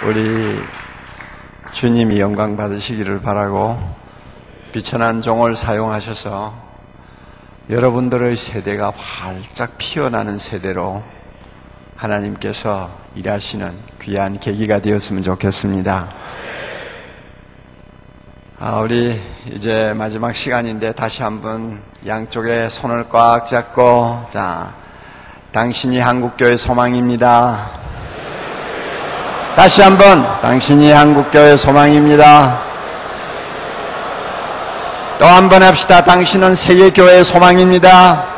우리 주님이 영광 받으시기를 바라고 비천한 종을 사용하셔서 여러분들의 세대가 활짝 피어나는 세대로 하나님께서 일하시는 귀한 계기가 되었으면 좋겠습니다. 우리 이제 마지막 시간인데 다시 한번 양쪽에 손을 꽉 잡고, 당신이 한국교회 소망입니다. 다시 한번, 당신이 한국교회 소망입니다. 또 한 번 합시다. 당신은 세계교회 소망입니다.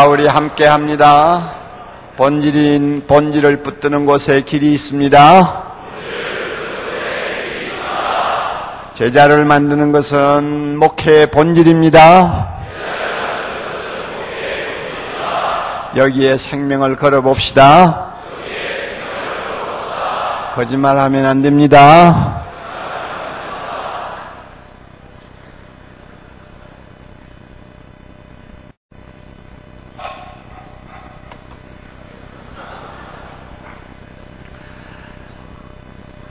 우리 함께 합니다. 본질을 붙드는 곳에 길이 있습니다. 제자를 만드는 것은 목회의 본질입니다. 여기에 생명을 걸어봅시다. 거짓말하면 안 됩니다.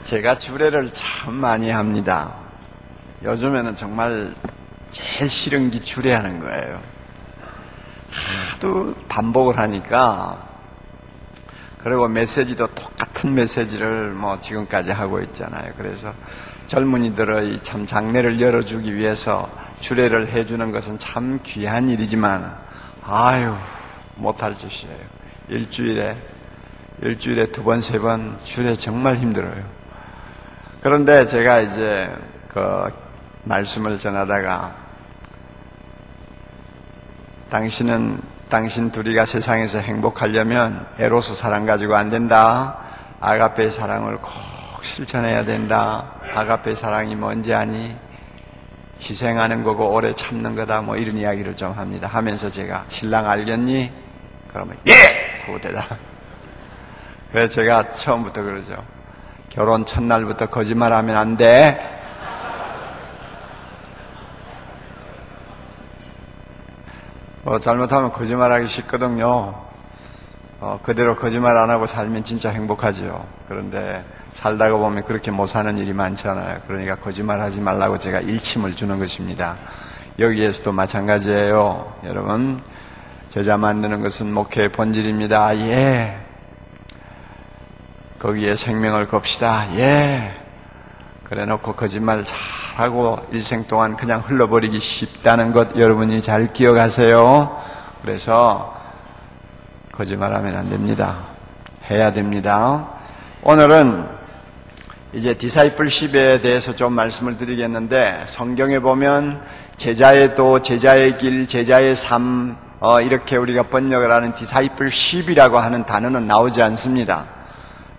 제가 주례를 참 많이 합니다. 요즘에는 정말 제일 싫은 게 주례하는 거예요. 하도 반복을 하니까. 그리고 메시지도 똑같은 메시지를 지금까지 하고 있잖아요. 그래서 젊은이들의 참 장래를 열어주기 위해서 주례를 해주는 것은 참 귀한 일이지만 못할 짓이에요. 일주일에 2번, 3번 주례 정말 힘들어요. 그런데 제가 이제 말씀을 전하다가 당신 둘이가 세상에서 행복하려면 에로스 사랑 가지고 안 된다. 아가페의 사랑을 꼭 실천해야 된다. 아가페의 사랑이 뭔지 아니? 희생하는 거고 오래 참는 거다. 이런 이야기를 좀 합니다. 하면서 제가 신랑 알겠니? 그러면 예! 하고 대답. 그래서 제가 처음부터 그러죠. 결혼 첫날부터 거짓말하면 안 돼. 잘못하면 거짓말하기 쉽거든요. 그대로 거짓말 안 하고 살면 진짜 행복하죠. 그런데 살다가 보면 그렇게 못 사는 일이 많잖아요. 그러니까 거짓말하지 말라고 제가 일침을 주는 것입니다. 여기에서도 마찬가지예요. 여러분, 제자 만드는 것은 목회의 본질입니다. 예. 거기에 생명을 겁시다. 예. 그래놓고 거짓말 잘하고 일생 동안 그냥 흘러버리기 쉽다는 것 여러분이 잘 기억하세요. 그래서 거짓말하면 안 됩니다. 해야 됩니다. 오늘은 이제 디사이플십에 대해서 좀 말씀을 드리겠는데, 성경에 보면 제자의 도, 제자의 길, 제자의 삶, 이렇게 우리가 번역을 하는 디사이플십이라고 하는 단어는 나오지 않습니다.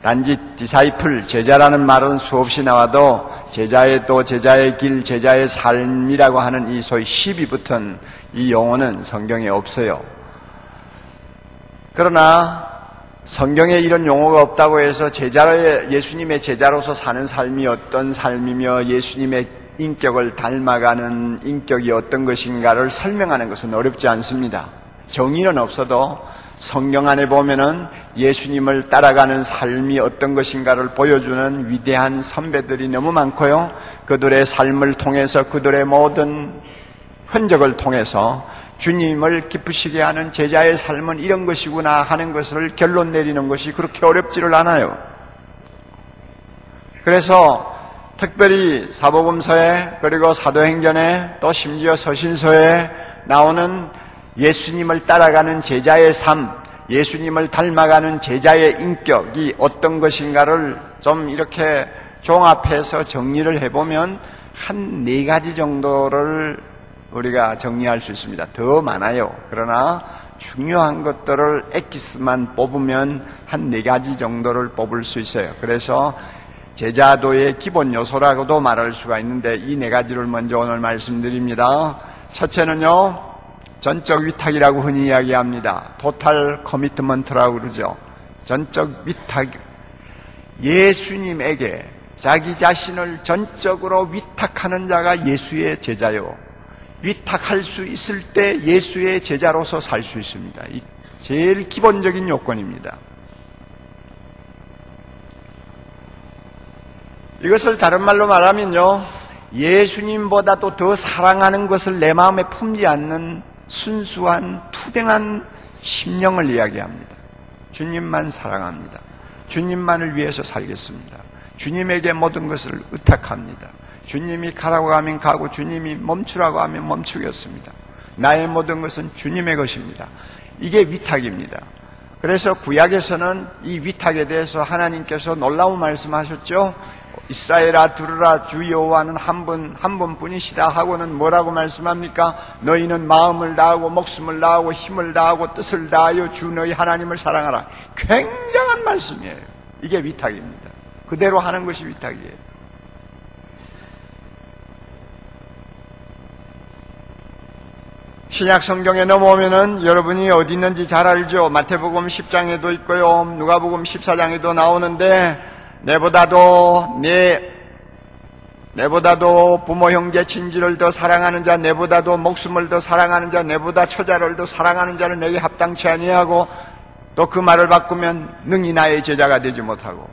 단지 디사이플, 제자라는 말은 수없이 나와도 제자의 도, 제자의 길, 제자의 삶이라고 하는 이 소위 십이 붙은 이 용어는 성경에 없어요. 그러나 성경에 이런 용어가 없다고 해서 예수님의 제자로서 사는 삶이 어떤 삶이며 예수님의 인격을 닮아가는 인격이 어떤 것인가를 설명하는 것은 어렵지 않습니다. 정의는 없어도 성경 안에 보면은 예수님을 따라가는 삶이 어떤 것인가를 보여주는 위대한 선배들이 너무 많고요. 그들의 삶을 통해서, 그들의 모든 흔적을 통해서 주님을 기쁘시게 하는 제자의 삶은 이런 것이구나 하는 것을 결론 내리는 것이 그렇게 어렵지를 않아요. 그래서 특별히 사복음서에, 그리고 사도행전에, 또 심지어 서신서에 나오는 예수님을 따라가는 제자의 삶, 예수님을 닮아가는 제자의 인격이 어떤 것인가를 좀 이렇게 종합해서 정리를 해보면 한 4가지 정도를 우리가 정리할 수 있습니다. 더 많아요. 그러나 중요한 것들을 엑기스만 뽑으면 한 4가지 정도를 뽑을 수 있어요. 그래서 제자도의 기본 요소라고도 말할 수가 있는데 이 4가지를 먼저 오늘 말씀드립니다. 첫째는요, 전적 위탁이라고 흔히 이야기합니다. 토탈 커미트먼트라고 그러죠. 전적 위탁. 예수님에게 자기 자신을 전적으로 위탁하는 자가 예수의 제자요. 위탁할 수 있을 때 예수의 제자로서 살 수 있습니다. 제일 기본적인 요건입니다. 이것을 다른 말로 말하면요, 예수님보다도 더 사랑하는 것을 내 마음에 품지 않는 순수한 투병한 심령을 이야기합니다. 주님만 사랑합니다. 주님만을 위해서 살겠습니다. 주님에게 모든 것을 의탁합니다. 주님이 가라고 하면 가고 주님이 멈추라고 하면 멈추겠습니다. 나의 모든 것은 주님의 것입니다. 이게 위탁입니다. 그래서 구약에서는 이 위탁에 대해서 하나님께서 놀라운 말씀하셨죠. 이스라엘아 들으라, 주 여호와는 한 분뿐이시다 하고는 뭐라고 말씀합니까? 너희는 마음을 다하고 목숨을 다하고 힘을 다하고 뜻을 다하여 주 너희 하나님을 사랑하라. 굉장한 말씀이에요. 이게 위탁입니다. 그대로 하는 것이 위탁이에요. 신약 성경에 넘어오면은 여러분이 어디 있는지 잘 알죠. 마태복음 10장에도 있고요, 누가복음 14장에도 나오는데, 내보다도 부모 형제 친지를 더 사랑하는 자, 내보다도 목숨을 더 사랑하는 자, 내보다 처자를 더 사랑하는 자는 내게 합당치 아니하고, 또 그 말을 바꾸면 능히 나의 제자가 되지 못하고.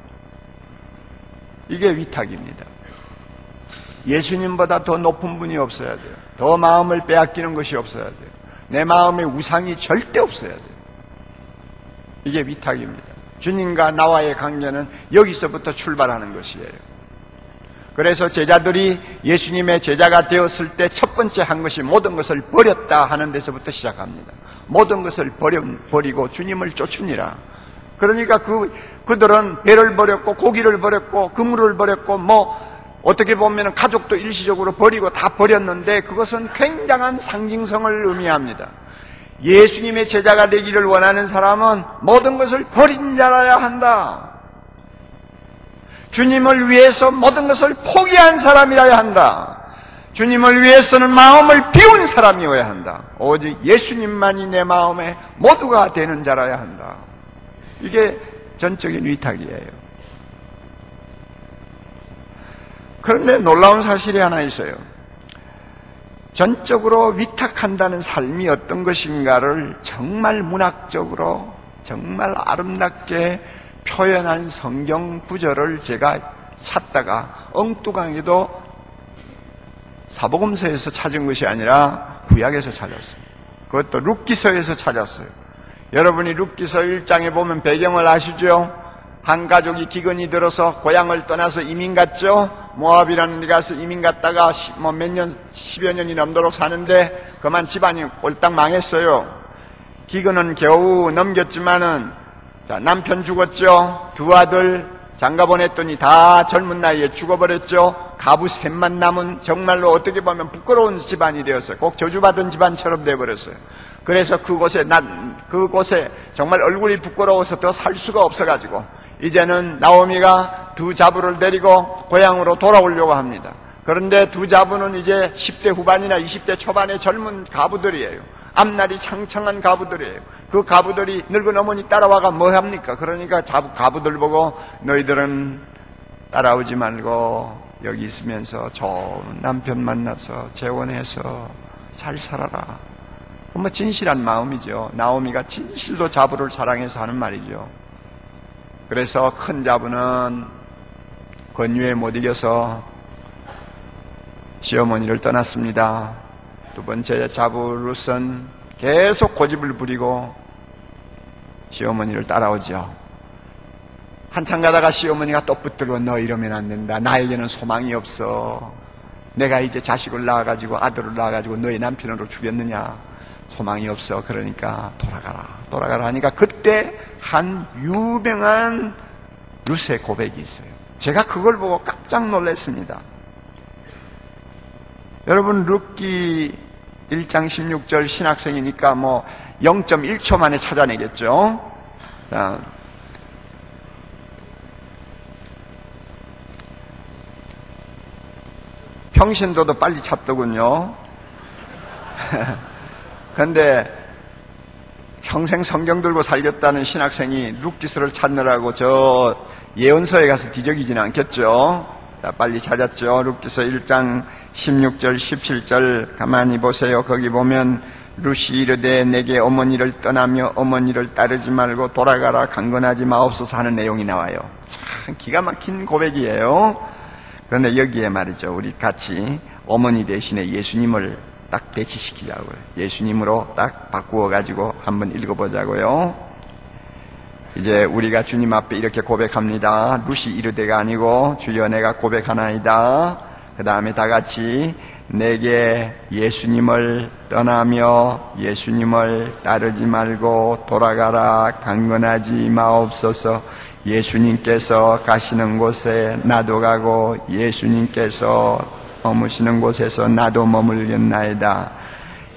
이게 위탁입니다. 예수님보다 더 높은 분이 없어야 돼요. 더 마음을 빼앗기는 것이 없어야 돼요. 내 마음에 우상이 절대 없어야 돼요. 이게 위탁입니다. 주님과 나와의 관계는 여기서부터 출발하는 것이에요. 그래서 제자들이 예수님의 제자가 되었을 때 첫 번째 한 것이 모든 것을 버렸다 하는 데서부터 시작합니다. 모든 것을 버리고 주님을 쫓으니라. 그러니까 그들은 배를 버렸고 고기를 버렸고 그물을 버렸고 어떻게 보면 가족도 일시적으로 버리고 다 버렸는데 그것은 굉장한 상징성을 의미합니다. 예수님의 제자가 되기를 원하는 사람은 모든 것을 버린 자라야 한다. 주님을 위해서 모든 것을 포기한 사람이라야 한다. 주님을 위해서는 마음을 비운 사람이어야 한다. 오직 예수님만이 내 마음에 모두가 되는 자라야 한다. 이게 전적인 위탁이에요. 그런데 놀라운 사실이 하나 있어요. 전적으로 위탁한다는 삶이 어떤 것인가를 정말 문학적으로 정말 아름답게 표현한 성경 구절을 제가 찾다가 엉뚱하게도 사복음서에서 찾은 것이 아니라 구약에서 찾았어요. 그것도 룻기서에서 찾았어요. 여러분이 룻기서 1장에 보면 배경을 아시죠? 한 가족이 기근이 들어서 고향을 떠나서 이민 갔죠. 모압이라는 데 가서 이민 갔다가 몇 년, 10여 년이 넘도록 사는데 그만 집안이 꼴딱 망했어요. 기근은 겨우 넘겼지만은 남편 죽었죠. 두 아들 장가 보냈더니 다 젊은 나이에 죽어버렸죠. 가부 셋만 남은 정말로 어떻게 보면 부끄러운 집안이 되었어요. 꼭 저주받은 집안처럼 되어버렸어요. 그래서 그곳에 정말 얼굴이 부끄러워서 더 살 수가 없어가지고 이제는 나오미가 두 자부를 데리고 고향으로 돌아오려고 합니다. 그런데 두 자부는 이제 10대 후반이나 20대 초반의 젊은 가부들이에요. 앞날이 창창한 가부들이에요. 그 가부들이 늙은 어머니 따라와가 뭐 합니까? 그러니까 가부들 보고 너희들은 따라오지 말고 여기 있으면서 좋은 남편 만나서 재혼해서 잘 살아라. 진실한 마음이죠. 나오미가 진실로 자부를 사랑해서 하는 말이죠. 그래서 큰 자부는 권유에 못 이겨서 시어머니를 떠났습니다. 두 번째 자부 룻은 계속 고집을 부리고 시어머니를 따라오죠. 한참 가다가 시어머니가 또 붙들고 너 이러면 안 된다. 나에게는 소망이 없어. 내가 이제 자식을 낳아가지고 아들을 낳아가지고 너의 남편으로 죽였느냐. 소망이 없어. 그러니까 돌아가라 하니까 그때 한 유명한 룻의 고백이 있어요. 제가 그걸 보고 깜짝 놀랐습니다. 여러분 룻기 1장 16절 신학생이니까 0.1초 만에 찾아내겠죠. 자, 평신도도 빨리 찾더군요. 그런데 평생 성경 들고 살겠다는 신학생이 룻기서를 찾느라고 저 예언서에 가서 뒤적이지는 않겠죠. 자, 빨리 찾았죠. 룻기서 1장 16절 17절 가만히 보세요. 거기 보면 룻이 이르되 내게 어머니를 떠나며 어머니를 따르지 말고 돌아가라 강건하지 마옵소서 하는 내용이 나와요. 참 기가 막힌 고백이에요. 그런데 여기에 말이죠, 우리 같이 어머니 대신에 예수님을 딱 대치시키자고요. 예수님으로 딱 바꾸어가지고 한번 읽어보자고요. 이제 우리가 주님 앞에 이렇게 고백합니다. 룻이 이르되가 아니고 주여 내가 고백하나이다. 그 다음에 다 같이 내게 예수님을 떠나며 예수님을 따르지 말고 돌아가라 강건하지 마옵소서. 예수님께서 가시는 곳에 나도 가고 예수님께서 머무시는 곳에서 나도 머물겠나이다.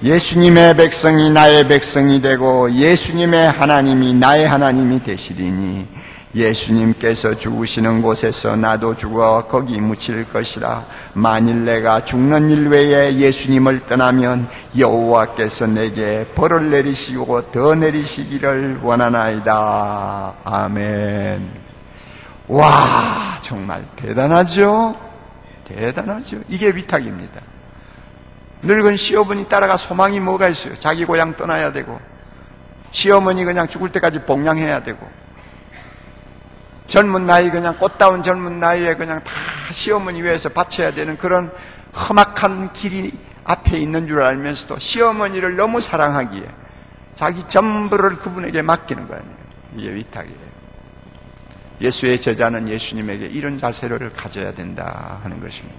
예수님의 백성이 나의 백성이 되고 예수님의 하나님이 나의 하나님이 되시리니 예수님께서 죽으시는 곳에서 나도 죽어 거기 묻힐 것이라. 만일 내가 죽는 일 외에 예수님을 떠나면 여호와께서 내게 벌을 내리시고 더 내리시기를 원하나이다. 아멘. 와, 정말 대단하죠? 대단하죠? 이게 위탁입니다. 늙은 시어머니 따라가 소망이 뭐가 있어요? 자기 고향 떠나야 되고, 시어머니 그냥 죽을 때까지 복양해야 되고, 젊은 나이 그냥 꽃다운 젊은 나이에 그냥 다 시어머니 위해서 바쳐야 되는 그런 험악한 길이 앞에 있는 줄 알면서도 시어머니를 너무 사랑하기에 자기 전부를 그분에게 맡기는 거 아니에요. 이게 위탁이에요. 예수의 제자는 예수님에게 이런 자세를 가져야 된다 하는 것입니다.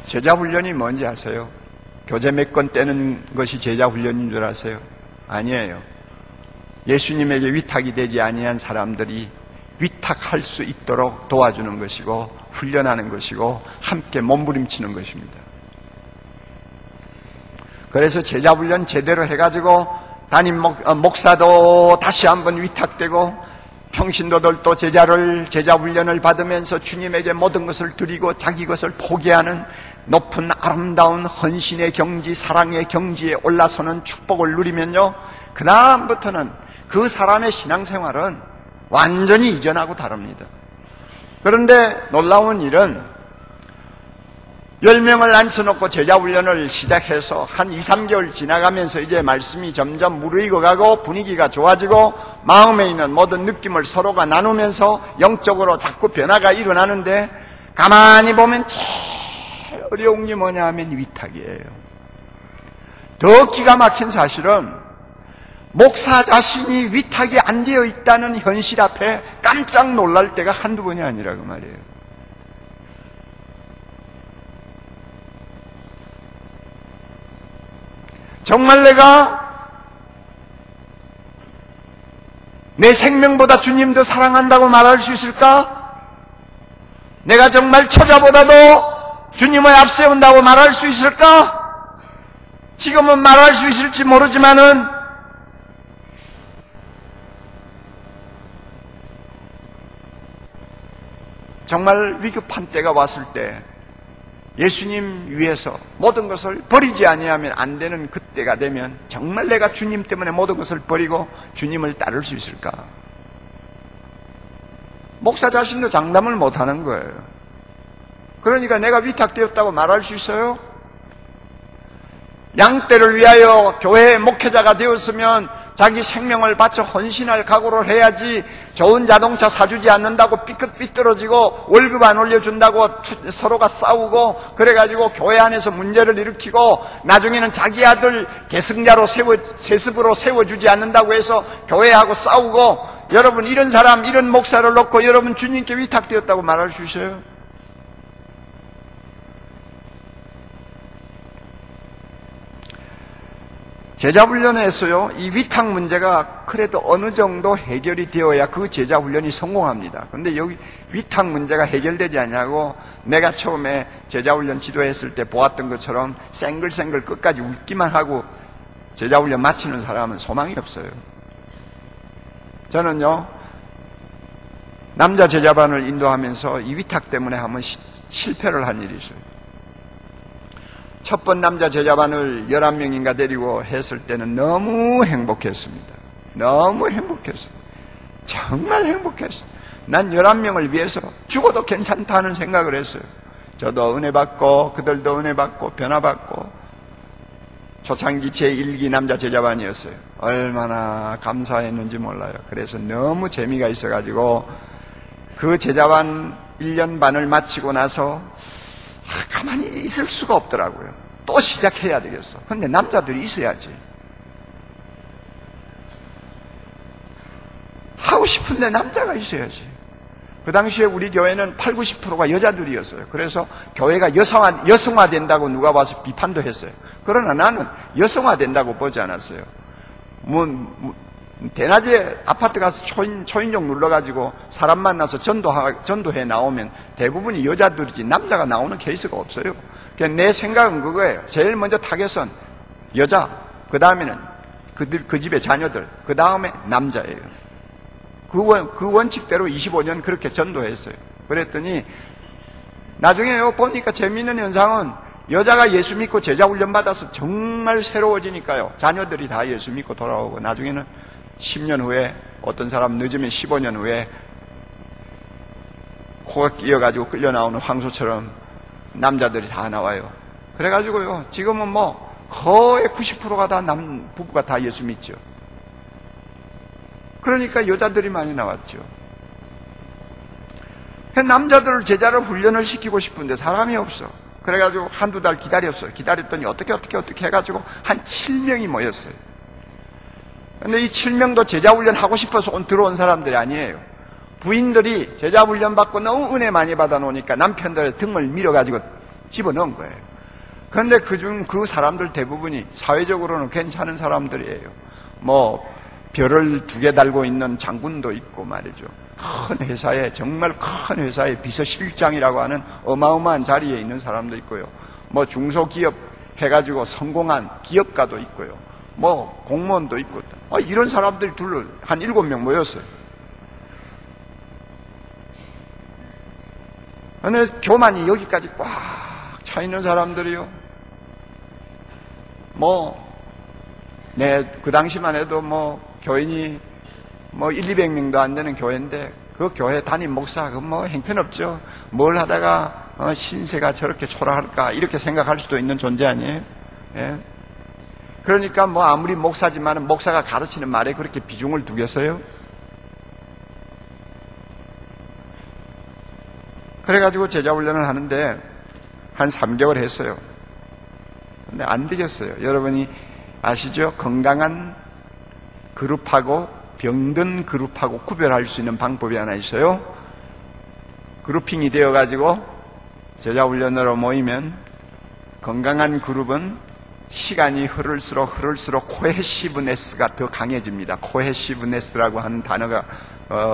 제자 훈련이 뭔지 아세요? 교재 몇 권 떼는 것이 제자 훈련인 줄 아세요? 아니에요. 예수님에게 위탁이 되지 아니한 사람들이 위탁할 수 있도록 도와주는 것이고 훈련하는 것이고 함께 몸부림치는 것입니다. 그래서 제자 훈련 제대로 해가지고 담임 목사도 다시 한번 위탁되고 평신도들도 제자 훈련을 받으면서 주님에게 모든 것을 드리고 자기 것을 포기하는 높은 아름다운 헌신의 경지, 사랑의 경지에 올라서는 축복을 누리면요, 그 다음부터는 그 사람의 신앙생활은 완전히 이전하고 다릅니다. 그런데 놀라운 일은 10명을 앉혀놓고 제자훈련을 시작해서 한 2, 3개월 지나가면서 이제 말씀이 점점 무르익어가고 분위기가 좋아지고 마음에 있는 모든 느낌을 서로가 나누면서 영적으로 자꾸 변화가 일어나는데 가만히 보면 제일 어려운 게 뭐냐 하면 위탁이에요. 더 기가 막힌 사실은 목사 자신이 위탁이 안 되어 있다는 현실 앞에 깜짝 놀랄 때가 한두 번이 아니라고 말이에요. 정말 내가 내 생명보다 주님 더 사랑한다고 말할 수 있을까? 내가 정말 처자보다도 주님을 앞세운다고 말할 수 있을까? 지금은 말할 수 있을지 모르지만은 정말 위급한 때가 왔을 때 예수님 위해서 모든 것을 버리지 아니하면 안 되는 그때가 되면 정말 내가 주님 때문에 모든 것을 버리고 주님을 따를 수 있을까? 목사 자신도 장담을 못하는 거예요. 그러니까 내가 위탁되었다고 말할 수 있어요? 양떼를 위하여 교회의 목회자가 되었으면 자기 생명을 바쳐 헌신할 각오를 해야지. 좋은 자동차 사주지 않는다고 삐뚤어지고 월급 안 올려준다고 서로가 싸우고 그래가지고 교회 안에서 문제를 일으키고 나중에는 자기 아들 계승자로 세습으로 세워주지 않는다고 해서 교회하고 싸우고, 여러분 이런 사람, 이런 목사를 놓고 여러분 주님께 위탁되었다고 말할 수 있어요? 제자훈련에서요, 이 위탁 문제가 그래도 어느 정도 해결이 되어야 그 제자훈련이 성공합니다. 그런데 여기 위탁 문제가 해결되지 않냐고 내가 처음에 제자훈련 지도했을 때 보았던 것처럼 쌩글쌩글 끝까지 웃기만 하고 제자훈련 마치는 사람은 소망이 없어요. 저는요, 남자 제자반을 인도하면서 이 위탁 때문에 한번 실패를 한 일이 있어요. 첫 번 남자 제자반을 11명인가 데리고 했을 때는 너무 행복했습니다. 너무 행복했어요. 정말 행복했어요. 난 11명을 위해서 죽어도 괜찮다는 생각을 했어요. 저도 은혜 받고 그들도 은혜 받고 변화받고 초창기 제1기 남자 제자반이었어요. 얼마나 감사했는지 몰라요. 그래서 너무 재미가 있어가지고 그 제자반 1년 반을 마치고 나서 가만히 있을 수가 없더라고요. 또 시작해야 되겠어. 근데 남자들이 있어야지. 하고 싶은데 남자가 있어야지. 그 당시에 우리 교회는 80, 90%가 여자들이었어요. 그래서 교회가 여성화된다고 누가 와서 비판도 했어요. 그러나 나는 여성화된다고 보지 않았어요. 대낮에 아파트 가서 초인종 눌러가지고 사람 만나서 전도해 나오면 대부분이 여자들이지 남자가 나오는 케이스가 없어요. 그러니까 내 생각은 그거예요. 제일 먼저 타겟은 여자, 그 다음에는 그 집의 자녀들, 그 다음에 남자예요. 그 원칙대로 25년 그렇게 전도했어요. 그랬더니 나중에요 보니까 재미있는 현상은 여자가 예수 믿고 제자 훈련 받아서 정말 새로워지니까요. 자녀들이 다 예수 믿고 돌아오고 나중에는 10년 후에 어떤 사람 늦으면 15년 후에 코가 끼어가지고 끌려 나오는 황소처럼 남자들이 다 나와요. 그래가지고요 지금은 뭐 거의 90%가 다 부부가 다 예수 믿죠. 그러니까 여자들이 많이 나왔죠. 남자들을 제자를 훈련을 시키고 싶은데 사람이 없어. 그래가지고 한두 달 기다렸어요. 기다렸더니 어떻게 해가지고 한 7명이 모였어요. 근데 이 7명도 제자 훈련 하고 싶어서 들어온 사람들이 아니에요. 부인들이 제자 훈련 받고 너무 은혜 많이 받아 놓으니까 남편들의 등을 밀어가지고 집어넣은 거예요. 그런데 그 사람들 대부분이 사회적으로는 괜찮은 사람들이에요. 뭐 별을 2개 달고 있는 장군도 있고 말이죠. 큰 회사에, 정말 큰 회사의 비서실장이라고 하는 어마어마한 자리에 있는 사람도 있고요. 뭐 중소기업 해가지고 성공한 기업가도 있고요. 뭐 공무원도 있고 이런 사람들이 한 7명 모였어요. 근데 교만이 여기까지 꽉 차 있는 사람들이요. 그 당시만 해도 교인이 200명도 안 되는 교회인데 그 교회 담임 목사 형편없죠. 뭘 하다가 신세가 저렇게 초라할까 이렇게 생각할 수도 있는 존재 아니에요. 예? 그러니까 아무리 목사지만 목사가 가르치는 말에 그렇게 비중을 두겠어요? 그래가지고 제자 훈련을 하는데 한 3개월 했어요. 근데 안 되겠어요. 여러분이 아시죠? 건강한 그룹하고 병든 그룹하고 구별할 수 있는 방법이 하나 있어요. 그룹핑이 되어가지고 제자훈련으로 모이면 건강한 그룹은 시간이 흐를수록 코헤시브네스가 더 강해집니다. 코헤시브네스라고 하는 단어가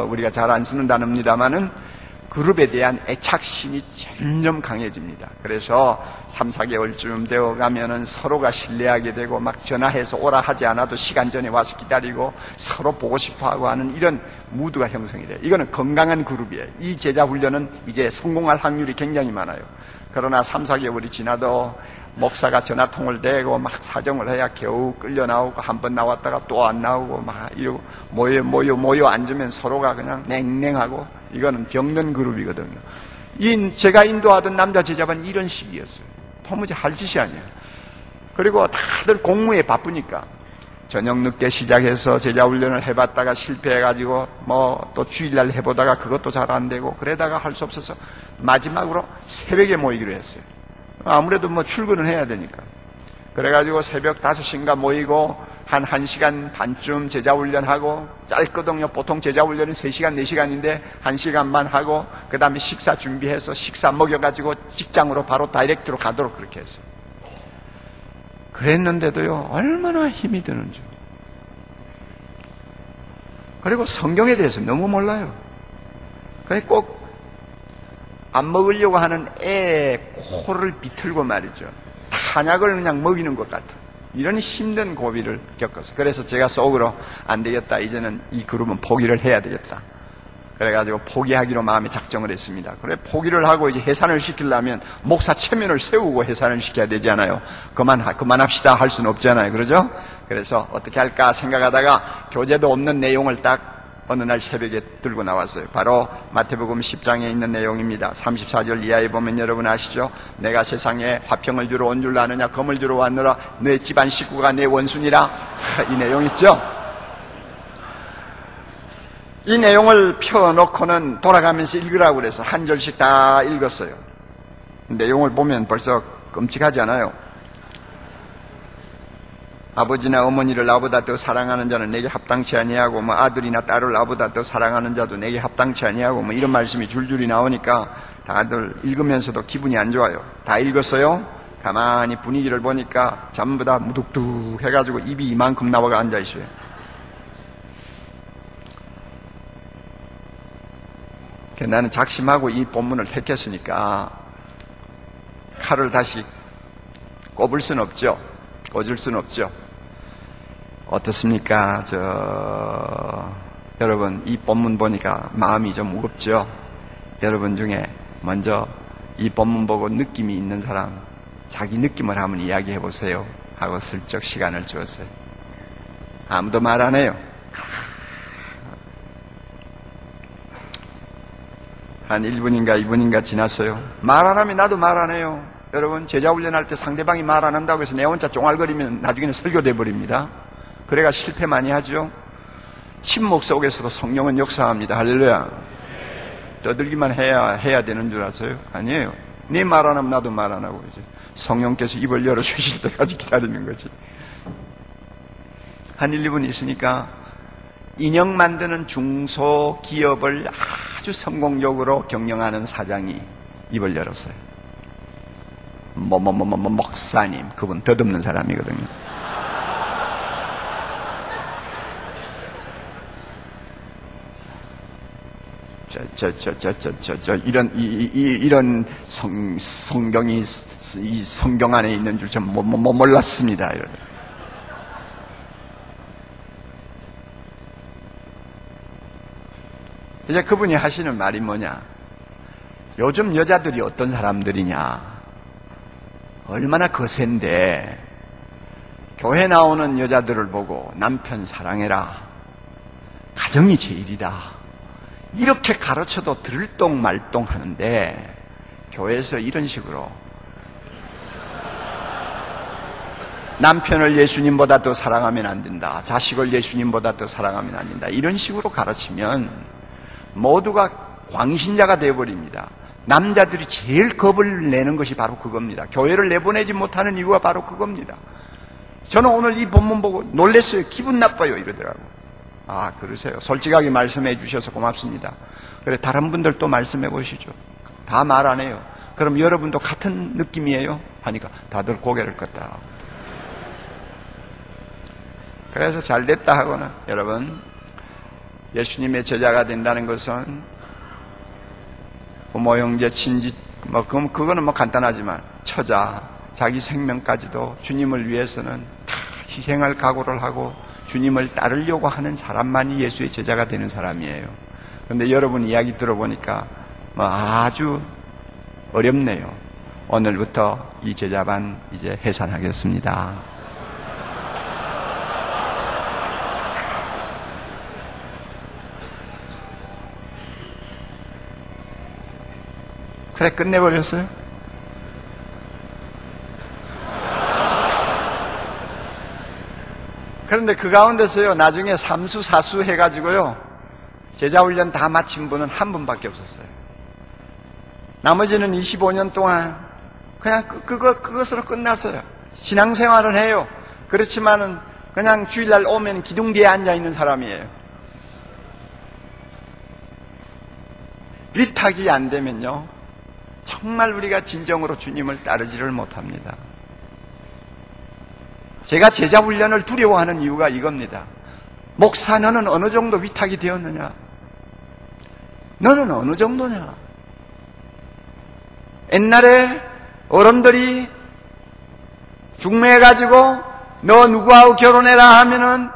우리가 잘 안 쓰는 단어입니다만은 그룹에 대한 애착심이 점점 강해집니다. 그래서 3, 4개월쯤 되어가면은 서로가 신뢰하게 되고 막 전화해서 오라 하지 않아도 시간 전에 와서 기다리고 서로 보고 싶어하고 하는 이런 무드가 형성이 돼요. 이거는 건강한 그룹이에요. 이 제자 훈련은 이제 성공할 확률이 굉장히 많아요. 그러나 3, 4개월이 지나도 목사가 전화통을 대고 막 사정을 해야 겨우 끌려 나오고 한 번 나왔다가 또 안 나오고 막 이러고 모여 앉으면 서로가 그냥 냉랭하고 이거는 병든 그룹이거든요. 제가 인도하던 남자 제자반 이런 식이었어요. 도무지 할 짓이 아니에요. 그리고 다들 공무에 바쁘니까 저녁 늦게 시작해서 제자 훈련을 해봤다가 실패해가지고 또 주일날 해보다가 그것도 잘 안 되고 그러다가 할 수 없어서 마지막으로 새벽에 모이기로 했어요. 아무래도 출근을 해야 되니까. 그래가지고 새벽 5시인가 모이고 한 1시간 반쯤 제자훈련하고 짧거든요. 보통 제자훈련은 3시간, 4시간인데 1시간만 하고 그 다음에 식사 준비해서 식사 먹여가지고 직장으로 바로 다이렉트로 가도록 그렇게 했어요. 그랬는데도요 얼마나 힘이 드는지. 그리고 성경에 대해서 너무 몰라요. 그러니까 꼭 안 먹으려고 하는 애 코를 비틀고 말이죠. 탄약을 그냥 먹이는 것 같은 이런 힘든 고비를 겪었어요. 그래서 제가 속으로 안 되겠다. 이제는 이 그룹은 포기를 해야 되겠다. 그래가지고 포기하기로 마음에 작정을 했습니다. 그래 포기를 하고 이제 해산을 시키려면 목사 체면을 세우고 해산을 시켜야 되잖아요. 그만합시다 할 수는 없잖아요. 그러죠? 그래서 어떻게 할까 생각하다가 교재도 없는 내용을 딱 어느 날 새벽에 들고 나왔어요. 바로 마태복음 10장에 있는 내용입니다. 34절 이하에 보면 여러분 아시죠? 내가 세상에 화평을 주러 온 줄 아느냐, 검을 주러 왔노라. 내 집안 식구가 내 원수니라. 이 내용 있죠? 이 내용을 펴놓고는 돌아가면서 읽으라고 그래서 한 절씩 다 읽었어요. 내용을 보면 벌써 끔찍하지 않아요? 아버지나 어머니를 나보다 더 사랑하는 자는 내게 합당치 아니하고, 아들이나 딸을 나보다 더 사랑하는 자도 내게 합당치 아니하고, 이런 말씀이 줄줄이 나오니까 다들 읽으면서도 기분이 안 좋아요. 다 읽었어요? 가만히 분위기를 보니까 전부 다 무뚝뚝 해가지고 입이 이만큼 나와가 앉아있어요. 나는 작심하고 이 본문을 택했으니까 칼을 다시 꼽을 수는 없죠. 꽂을 수는 없죠. 어떻습니까? 여러분, 이 본문 보니까 마음이 좀 무겁죠? 여러분 중에 먼저 이 본문 보고 느낌이 있는 사람, 자기 느낌을 한번 이야기해 보세요. 하고 슬쩍 시간을 주었어요. 아무도 말 안 해요. 한 1분인가 2분인가 지났어요. 말 안 하면 나도 말 안 해요. 여러분, 제자 훈련할 때 상대방이 말 안 한다고 해서 내 혼자 쫑알거리면 나중에는 설교돼 버립니다. 그래가 실패 많이 하죠. 침묵 속에서도 성령은 역사합니다. 할렐루야. 떠들기만 해야 되는 줄 아세요? 아니에요. 네 말 안 하면 나도 말 안 하고 이제 성령께서 입을 열어주실 때까지 기다리는 거지. 한 1, 2분 있으니까 인형 만드는 중소기업을 아주 성공적으로 경영하는 사장이 입을 열었어요. 목사님, 그분 덧없는 사람이거든요. 이런 성경이 이 성경 안에 있는 줄 전 몰랐습니다. 이러다. 이제 그분이 하시는 말이 뭐냐? 요즘 여자들이 어떤 사람들이냐? 얼마나 거센데 교회 나오는 여자들을 보고 남편 사랑해라, 가정이 제일이다, 이렇게 가르쳐도 들똥말똥 하는데 교회에서 이런 식으로 남편을 예수님보다 더 사랑하면 안 된다, 자식을 예수님보다 더 사랑하면 안 된다, 이런 식으로 가르치면 모두가 광신자가 되어버립니다. 남자들이 제일 겁을 내는 것이 바로 그겁니다. 교회를 내보내지 못하는 이유가 바로 그겁니다. 저는 오늘 이 본문 보고 놀랐어요. 기분 나빠요 이러더라고요. 아, 그러세요. 솔직하게 말씀해 주셔서 고맙습니다. 그래, 다른 분들도 말씀해 보시죠. 다 말 안 해요. 그럼 여러분도 같은 느낌이에요? 하니까 다들 고개를 껐다. 그래서 잘 됐다 하고는, 여러분, 예수님의 제자가 된다는 것은 부모, 형제, 친지, 그거는 간단하지만 처자, 자기 생명까지도 주님을 위해서는 다 희생할 각오를 하고 주님을 따르려고 하는 사람만이 예수의 제자가 되는 사람이에요. 그런데 여러분 이야기 들어보니까 아주 어렵네요. 오늘부터 이 제자반 이제 해산하겠습니다. 그래, 끝내버렸어요. 그런데 그 가운데서요, 나중에 삼수, 사수 해가지고요, 제자훈련 다 마친 분은 한 분밖에 없었어요. 나머지는 25년 동안 그냥 그것으로 끝났어요. 신앙생활은 해요. 그렇지만은 그냥 주일날 오면 기둥 뒤에 앉아있는 사람이에요. 위탁이 안 되면요, 정말 우리가 진정으로 주님을 따르지를 못합니다. 제가 제자 훈련을 두려워하는 이유가 이겁니다. 목사, 너는 어느 정도 위탁이 되었느냐? 너는 어느 정도냐? 옛날에 어른들이 중매해가지고 너 누구하고 결혼해라 하면은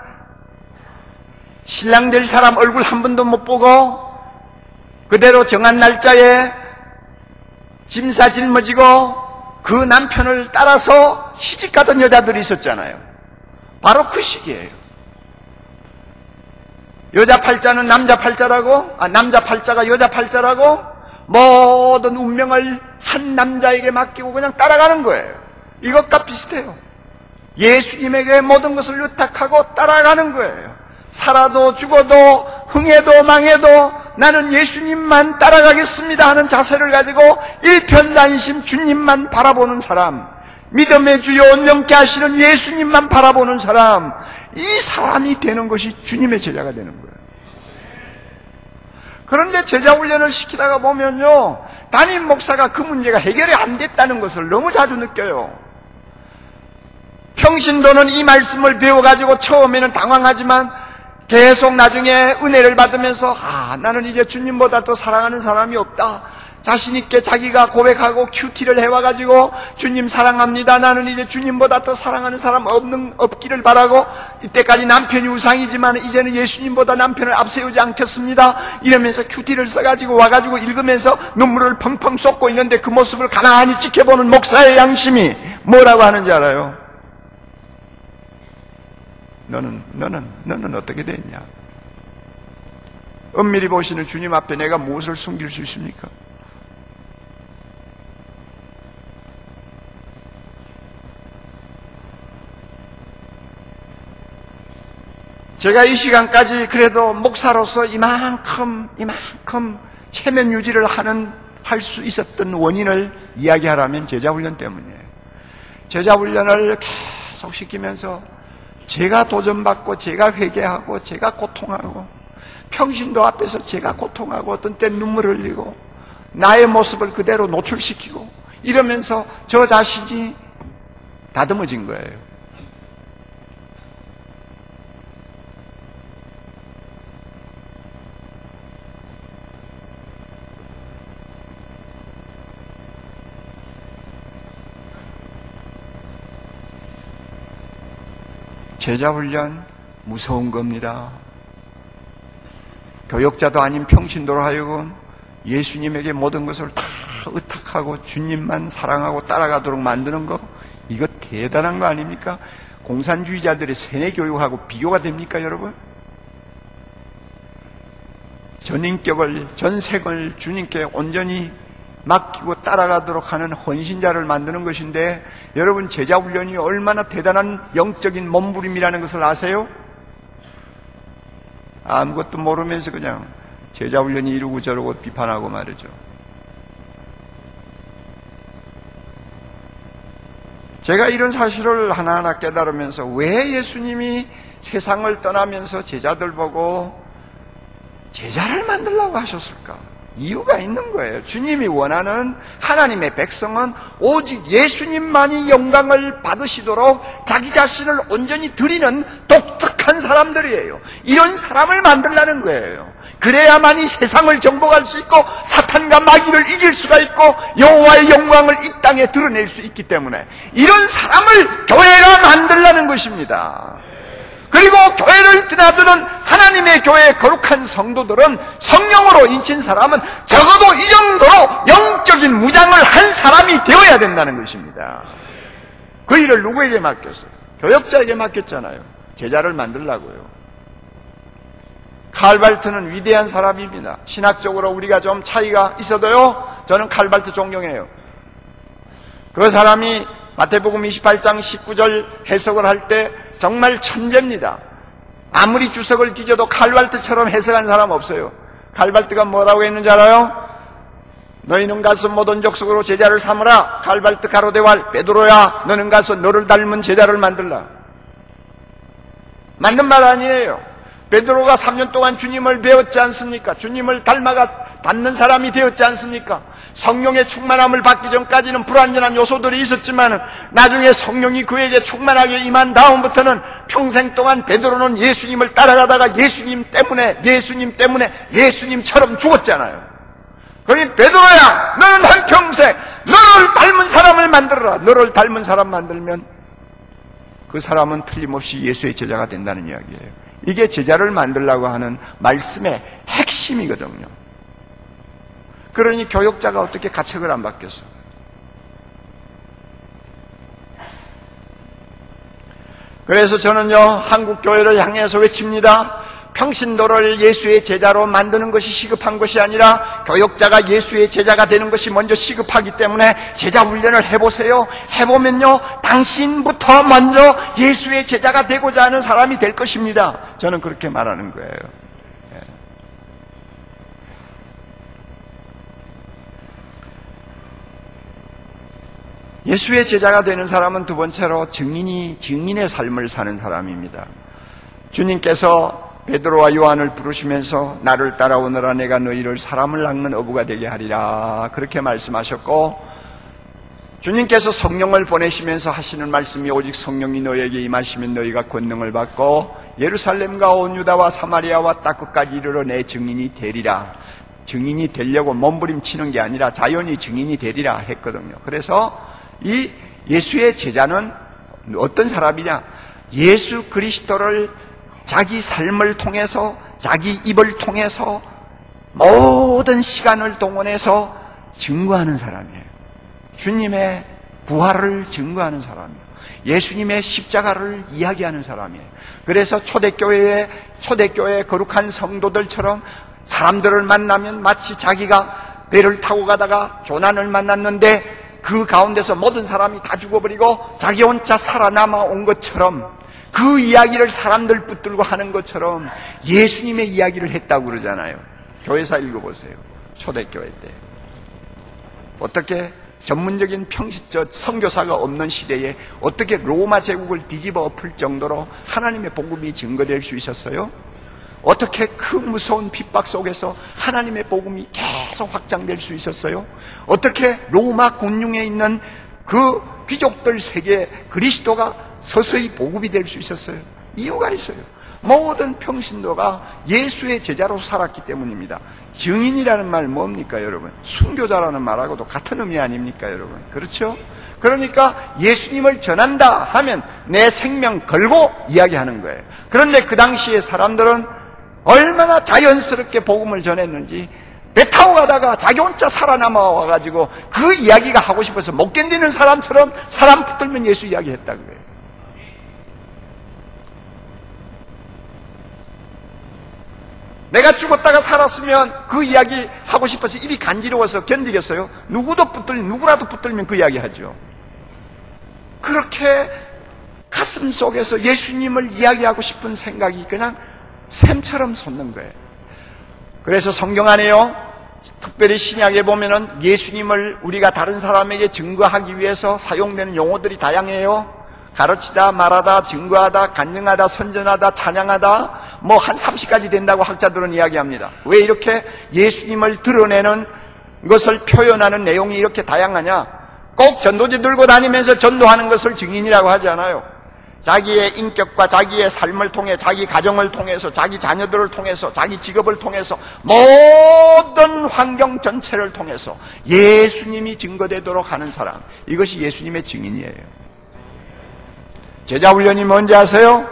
신랑 될 사람 얼굴 한 번도 못 보고 그대로 정한 날짜에 짐싸 짊어지고 그 남편을 따라서 시집가던 여자들이 있었잖아요. 바로 그 시기예요. 여자 팔자는 남자 팔자라고, 남자 팔자가 여자 팔자라고 모든 운명을 한 남자에게 맡기고 그냥 따라가는 거예요. 이것과 비슷해요. 예수님에게 모든 것을 의탁하고 따라가는 거예요. 살아도 죽어도 흥해도 망해도 나는 예수님만 따라가겠습니다 하는 자세를 가지고 일편단심 주님만 바라보는 사람, 믿음의 주요 온전케 하시는 예수님만 바라보는 사람, 이 사람이 되는 것이 주님의 제자가 되는 거예요. 그런데 제자 훈련을 시키다가 보면요, 담임 목사가 그 문제가 해결이 안 됐다는 것을 너무 자주 느껴요. 평신도는 이 말씀을 배워가지고 처음에는 당황하지만 계속 나중에 은혜를 받으면서 나는 이제 주님보다 더 사랑하는 사람이 없다, 자신있게 자기가 고백하고 큐티를 해와가지고 주님 사랑합니다, 나는 이제 주님보다 더 사랑하는 사람 없기를 바라고, 이때까지 남편이 우상이지만 이제는 예수님보다 남편을 앞세우지 않겠습니다 이러면서 큐티를 써가지고 와가지고 읽으면서 눈물을 펑펑 쏟고 있는데, 그 모습을 가만히 지켜보는 목사의 양심이 뭐라고 하는지 알아요? 너는 어떻게 됐냐? 은밀히 보시는 주님 앞에 내가 무엇을 숨길 수 있습니까? 제가 이 시간까지 그래도 목사로서 이만큼 체면 유지를 할 수 있었던 원인을 이야기하라면 제자훈련 때문이에요. 제자훈련을 계속 시키면서 제가 도전받고, 제가 회개하고, 제가 고통하고, 평신도 앞에서 제가 고통하고, 어떤 때 눈물 흘리고, 나의 모습을 그대로 노출시키고, 이러면서 저 자신이 다듬어진 거예요. 제자훈련 무서운 겁니다. 교역자도 아닌 평신도로 하여금 예수님에게 모든 것을 다 의탁하고 주님만 사랑하고 따라가도록 만드는 거, 이거 대단한 거 아닙니까? 공산주의자들의 세뇌교육하고 비교가 됩니까, 여러분? 전인격을, 전생을 주님께 온전히 맡기고 따라가도록 하는 헌신자를 만드는 것인데, 여러분 제자훈련이 얼마나 대단한 영적인 몸부림이라는 것을 아세요? 아무것도 모르면서 그냥 제자훈련이 이러고 저러고 비판하고 말이죠. 제가 이런 사실을 하나하나 깨달으면서 왜 예수님이 세상을 떠나면서 제자들 보고 제자를 만들려고 하셨을까? 이유가 있는 거예요. 주님이 원하는 하나님의 백성은 오직 예수님만이 영광을 받으시도록 자기 자신을 온전히 드리는 독특한 사람들이에요. 이런 사람을 만들라는 거예요. 그래야만이 세상을 정복할 수 있고 사탄과 마귀를 이길 수가 있고 여호와의 영광을 이 땅에 드러낼 수 있기 때문에 이런 사람을 교회가 만들라는 것입니다. 그리고 교회를 드나드는 하나님의 교회의 거룩한 성도들은, 성령으로 인친 사람은 적어도 이 정도로 영적인 무장을 한 사람이 되어야 된다는 것입니다. 그 일을 누구에게 맡겼어요? 교역자에게 맡겼잖아요. 제자를 만들라고요. 칼발트는 위대한 사람입니다. 신학적으로 우리가 좀 차이가 있어도요, 저는 칼발트 존경해요. 그 사람이 마태복음 28장 19절 해석을 할 때 정말 천재입니다. 아무리 주석을 뒤져도 칼발트처럼 해석한 사람 없어요. 칼발트가 뭐라고 했는지 알아요? 너희는 가서 모든 족속으로 제자를 삼으라. 칼발트 가로대왈 베드로야, 너는 가서 너를 닮은 제자를 만들라. 맞는 말 아니에요. 베드로가 3년 동안 주님을 배웠지 않습니까? 주님을 닮는 사람이 되었지 않습니까? 성령의 충만함을 받기 전까지는 불완전한 요소들이 있었지만 나중에 성령이 그에게 충만하게 임한 다음부터는 평생 동안 베드로는 예수님을 따라가다가 예수님 때문에 예수님처럼 죽었잖아요. 그러니 베드로야, 너는 한평생 너를 닮은 사람을 만들어라. 너를 닮은 사람 만들면 그 사람은 틀림없이 예수의 제자가 된다는 이야기예요. 이게 제자를 만들려고 하는 말씀의 핵심이거든요. 그러니 교역자가 어떻게 가책을 안 받겠어? 그래서 저는요, 한국 교회를 향해서 외칩니다. 평신도를 예수의 제자로 만드는 것이 시급한 것이 아니라 교역자가 예수의 제자가 되는 것이 먼저 시급하기 때문에 제자 훈련을 해보세요. 해보면요, 당신부터 먼저 예수의 제자가 되고자 하는 사람이 될 것입니다. 저는 그렇게 말하는 거예요. 예수의 제자가 되는 사람은 두 번째로 증인의 삶을 사는 사람입니다. 주님께서 베드로와 요한을 부르시면서 나를 따라오너라 내가 너희를 사람을 낚는 어부가 되게 하리라 그렇게 말씀하셨고, 주님께서 성령을 보내시면서 하시는 말씀이 오직 성령이 너희에게 임하시면 너희가 권능을 받고 예루살렘과 온 유다와 사마리아와 땅 끝까지 이르러 내 증인이 되리라. 증인이 되려고 몸부림치는 게 아니라 자연히 증인이 되리라 했거든요. 그래서 이 예수의 제자는 어떤 사람이냐? 예수 그리스도를 자기 삶을 통해서, 자기 입을 통해서 모든 시간을 동원해서 증거하는 사람이에요. 주님의 부활을 증거하는 사람이에요. 예수님의 십자가를 이야기하는 사람이에요. 그래서 초대교회의 거룩한 성도들처럼 사람들을 만나면 마치 자기가 배를 타고 가다가 조난을 만났는데 그 가운데서 모든 사람이 다 죽어버리고 자기 혼자 살아남아 온 것처럼, 그 이야기를 사람들 붙들고 하는 것처럼 예수님의 이야기를 했다고 그러잖아요. 교회사 읽어보세요. 초대교회 때 어떻게 전문적인 선교사가 없는 시대에 어떻게 로마 제국을 뒤집어 엎을 정도로 하나님의 복음이 증거될 수 있었어요? 어떻게 그 무서운 핍박 속에서 하나님의 복음이 계속 확장될 수 있었어요? 어떻게 로마 군중에 있는 그 귀족들 세계에 그리스도가 서서히 보급이 될 수 있었어요? 이유가 있어요. 모든 평신도가 예수의 제자로 살았기 때문입니다. 증인이라는 말 뭡니까 여러분? 순교자라는 말하고도 같은 의미 아닙니까 여러분? 그렇죠? 그러니까 예수님을 전한다 하면 내 생명 걸고 이야기하는 거예요. 그런데 그 당시에 사람들은 얼마나 자연스럽게 복음을 전했는지, 배 타고 가다가 자기 혼자 살아남아 와가지고 그 이야기가 하고 싶어서 못 견디는 사람처럼 사람 붙들면 예수 이야기 했다고 해요. 내가 죽었다가 살았으면 그 이야기 하고 싶어서 입이 간지러워서 견디겠어요? 누구라도 붙들면 그 이야기 하죠. 그렇게 가슴 속에서 예수님을 이야기하고 싶은 생각이 그냥 샘처럼 솟는 거예요. 그래서 성경 안에요, 특별히 신약에 보면은 예수님을 우리가 다른 사람에게 증거하기 위해서 사용되는 용어들이 다양해요. 가르치다, 말하다, 증거하다, 간증하다, 선전하다, 찬양하다, 뭐 한 30가지 된다고 학자들은 이야기합니다. 왜 이렇게 예수님을 드러내는 것을 표현하는 내용이 이렇게 다양하냐? 꼭 전도지 들고 다니면서 전도하는 것을 증인이라고 하지 않아요. 자기의 인격과 자기의 삶을 통해, 자기 가정을 통해서, 자기 자녀들을 통해서, 자기 직업을 통해서, 모든 환경 전체를 통해서 예수님이 증거되도록 하는 사람, 이것이 예수님의 증인이에요. 제자 훈련이 뭔지 아세요?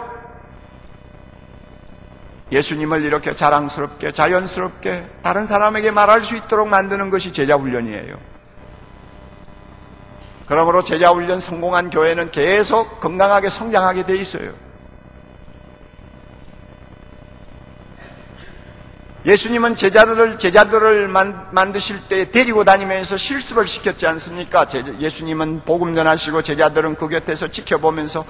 예수님을 이렇게 자랑스럽게, 자연스럽게 다른 사람에게 말할 수 있도록 만드는 것이 제자 훈련이에요. 그러므로 제자 훈련 성공한 교회는 계속 건강하게 성장하게 돼 있어요. 예수님은 제자들을 만드실 때 데리고 다니면서 실습을 시켰지 않습니까? 예수님은 복음 전하시고 제자들은 그 곁에서 지켜보면서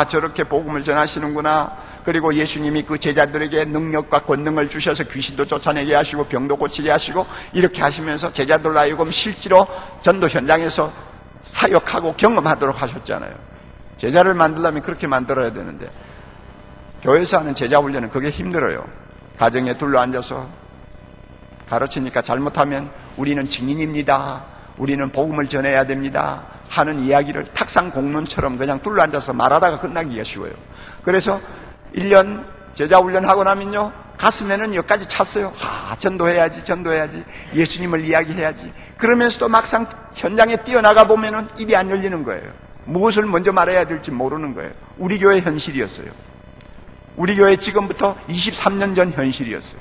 저렇게 복음을 전하시는구나. 그리고 예수님이 그 제자들에게 능력과 권능을 주셔서 귀신도 쫓아내게 하시고 병도 고치게 하시고 이렇게 하시면서 제자들 하여금 실제로 전도 현장에서 사역하고 경험하도록 하셨잖아요. 제자를 만들려면 그렇게 만들어야 되는데 교회에서 하는 제자 훈련은 그게 힘들어요. 가정에 둘러앉아서 가르치니까 잘못하면 우리는 증인입니다, 우리는 복음을 전해야 됩니다 하는 이야기를 탁상 공론처럼 그냥 둘러앉아서 말하다가 끝나기가 쉬워요. 그래서 1년 제자 훈련하고 나면요, 가슴에는 여기까지 찼어요. 전도해야지, 예수님을 이야기해야지. 그러면서도 막상 현장에 뛰어나가 보면은 입이 안 열리는 거예요. 무엇을 먼저 말해야 될지 모르는 거예요. 우리 교회 현실이었어요. 우리 교회 지금부터 23년 전 현실이었어요.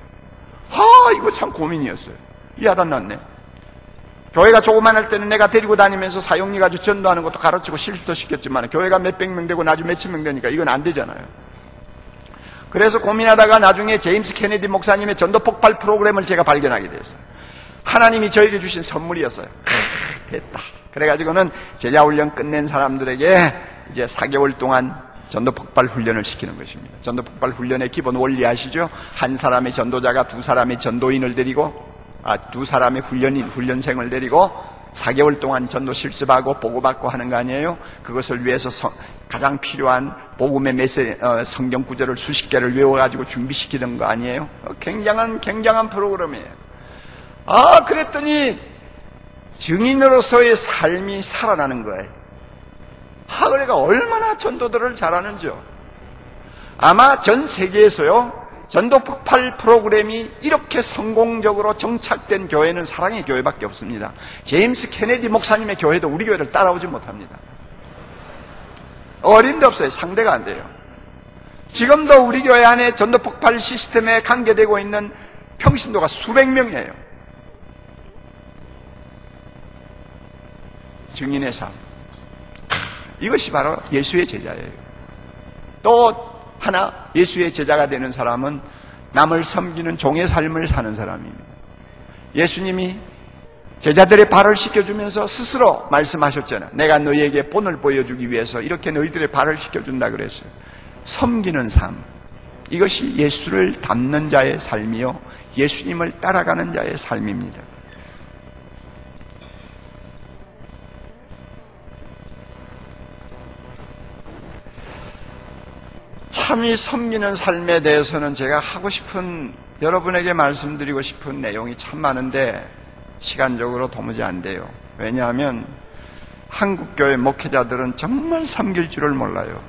이거 참 고민이었어요. 이 야단 났네. 교회가 조그만할 때는 내가 데리고 다니면서 사용리 가지고 전도하는 것도 가르치고 실습도 시켰지만 교회가 몇백 명 되고 나중에 몇천 명 되니까 이건 안 되잖아요. 그래서 고민하다가 나중에 제임스 케네디 목사님의 전도 폭발 프로그램을 제가 발견하게 됐어요. 하나님이 저에게 주신 선물이었어요. 됐다. 그래가지고는 제자훈련 끝낸 사람들에게 이제 4개월 동안 전도 폭발 훈련을 시키는 것입니다. 전도 폭발 훈련의 기본 원리 아시죠? 한 사람의 전도자가 두 사람의 전도인을 데리고, 두 사람의 훈련생을 데리고 4개월 동안 전도 실습하고 보고받고 하는 거 아니에요? 그것을 위해서 가장 필요한 복음의 성경 구절을 수십 개를 외워가지고 준비시키는 거 아니에요? 굉장한 프로그램이에요. 그랬더니 증인으로서의 삶이 살아나는 거예요. 그래가 얼마나 전도들을 잘하는지요. 아마 전 세계에서요, 전도 폭발 프로그램이 이렇게 성공적으로 정착된 교회는 사랑의 교회밖에 없습니다. 제임스 케네디 목사님의 교회도 우리 교회를 따라오지 못합니다. 어림도 없어요. 상대가 안 돼요. 지금도 우리 교회 안에 전도 폭발 시스템에 관계되고 있는 평신도가 수백 명이에요. 증인의 삶. 이것이 바로 예수의 제자예요. 또 하나, 예수의 제자가 되는 사람은 남을 섬기는 종의 삶을 사는 사람입니다. 예수님이 제자들의 발을 씻겨주면서 스스로 말씀하셨잖아요. 내가 너희에게 본을 보여주기 위해서 이렇게 너희들의 발을 씻겨준다 그랬어요. 섬기는 삶. 이것이 예수를 닮는 자의 삶이요, 예수님을 따라가는 자의 삶입니다. 참이 섬기는 삶에 대해서는 제가 하고 싶은, 여러분에게 말씀드리고 싶은 내용이 참 많은데 시간적으로 도무지 안 돼요. 왜냐하면 한국교회 목회자들은 정말 섬길 줄을 몰라요.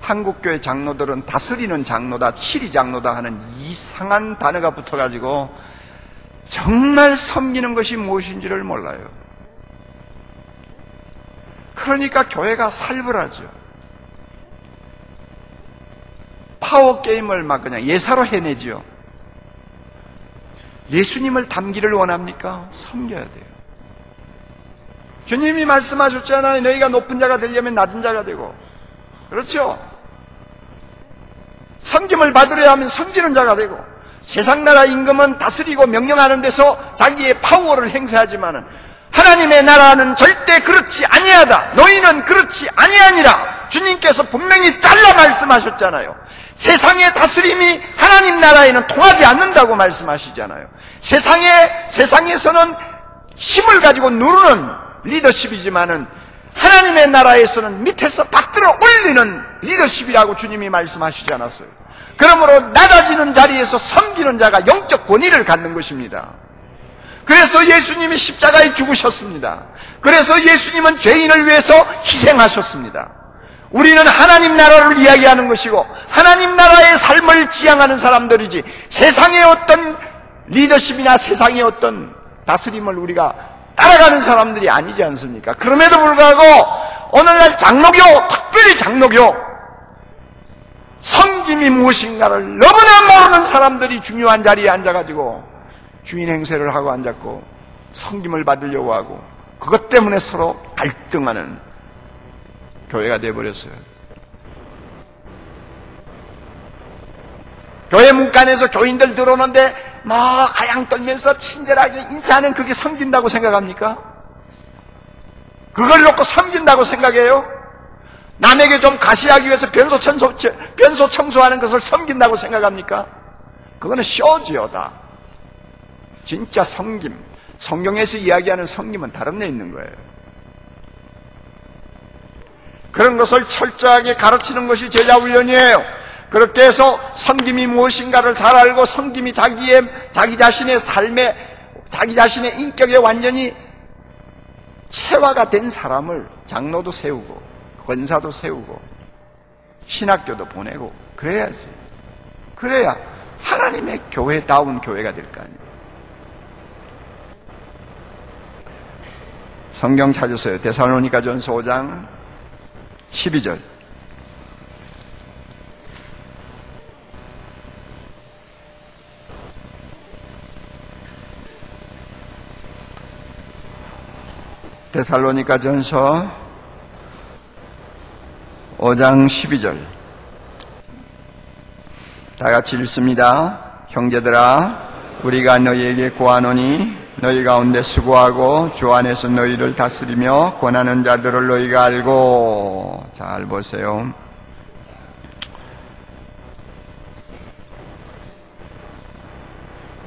한국교회 장로들은 다스리는 장로다, 치리 장로다 하는 이상한 단어가 붙어가지고 정말 섬기는 것이 무엇인지를 몰라요. 그러니까 교회가 살벌하죠. 파워게임을 막 그냥 예사로 해내지요. 예수님을 닮기를 원합니까? 섬겨야 돼요. 주님이 말씀하셨잖아요. 너희가 높은 자가 되려면 낮은 자가 되고. 그렇죠? 섬김을 받으려 하면 섬기는 자가 되고, 세상 나라 임금은 다스리고 명령하는 데서 자기의 파워를 행사하지만은 하나님의 나라는 절대 그렇지 아니하다. 너희는 그렇지 아니하니라. 주님께서 분명히 잘라 말씀하셨잖아요. 세상의 다스림이 하나님 나라에는 통하지 않는다고 말씀하시잖아요. 세상에서는 힘을 가지고 누르는 리더십이지만은 하나님의 나라에서는 밑에서 받들어 올리는 리더십이라고 주님이 말씀하시지 않았어요. 그러므로 낮아지는 자리에서 섬기는 자가 영적 권위를 갖는 것입니다. 그래서 예수님이 십자가에 죽으셨습니다. 그래서 예수님은 죄인을 위해서 희생하셨습니다. 우리는 하나님 나라를 이야기하는 것이고 하나님 나라의 삶을 지향하는 사람들이지, 세상의 어떤 리더십이나 세상의 어떤 다스림을 우리가 따라가는 사람들이 아니지 않습니까? 그럼에도 불구하고 오늘날 장로교, 특별히 장로교, 섬김이 무엇인가를 너무나 모르는 사람들이 중요한 자리에 앉아가지고 주인 행세를 하고 앉았고 섬김을 받으려고 하고, 그것 때문에 서로 갈등하는 교회가 되어버렸어요. 교회 문간에서 교인들 들어오는데 막 가양 떨면서 친절하게 인사하는, 그게 섬긴다고 생각합니까? 그걸 놓고 섬긴다고 생각해요? 남에게 좀 가시하기 위해서 변소 청소하는 것을 섬긴다고 생각합니까? 그거는 쇼지요, 다. 진짜 섬김, 성경에서 이야기하는 섬김은 다른 데 있는 거예요. 그런 것을 철저하게 가르치는 것이 제자훈련이에요. 그렇게 해서 섬김이 무엇인가를 잘 알고, 섬김이 자기 자신의 삶에, 자기 자신의 인격에 완전히 체화가 된 사람을 장로도 세우고 권사도 세우고 신학교도 보내고 그래야지. 그래야 하나님의 교회다운 교회가 될 거 아니에요. 성경 찾으세요. 데살로니가전서 5장 12절. 데살로니가전서 5장 12절. 다 같이 읽습니다. 형제들아, 우리가 너희에게 구하노니 너희 가운데 수고하고 주 안에서 너희를 다스리며 권하는 자들을 너희가 알고. 잘 보세요.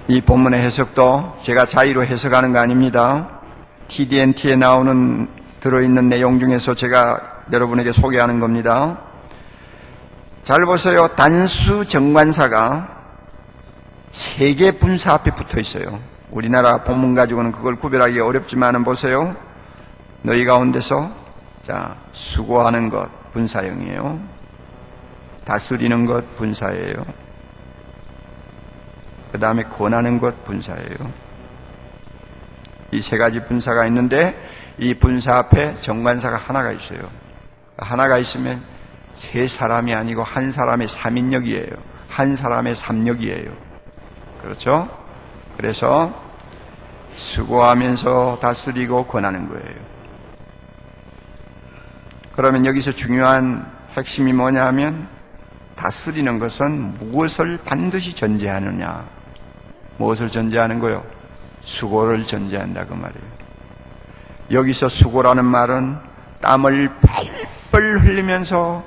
이 본문의 해석도 제가 자의로 해석하는 거 아닙니다. TDNT에 들어있는 내용 중에서 제가 여러분에게 소개하는 겁니다. 잘 보세요. 단수 정관사가 세 개 분사 앞에 붙어 있어요. 우리나라 본문 가지고는 그걸 구별하기 어렵지만은 보세요. 너희 가운데서 수고하는 것 분사형이에요. 다스리는 것 분사예요. 그 다음에 권하는 것 분사예요. 이 세 가지 분사가 있는데 이 분사 앞에 정관사가 하나가 있어요. 하나가 있으면 세 사람이 아니고 한 사람의 삼인력이에요. 한 사람의 삼력이에요. 그렇죠? 그래서 수고하면서 다스리고 권하는 거예요. 그러면 여기서 중요한 핵심이 뭐냐 하면 다스리는 것은 무엇을 반드시 전제하느냐. 무엇을 전제하는 거요? 수고를 전제한다 그 말이에요. 여기서 수고라는 말은 땀을 펄펄 흘리면서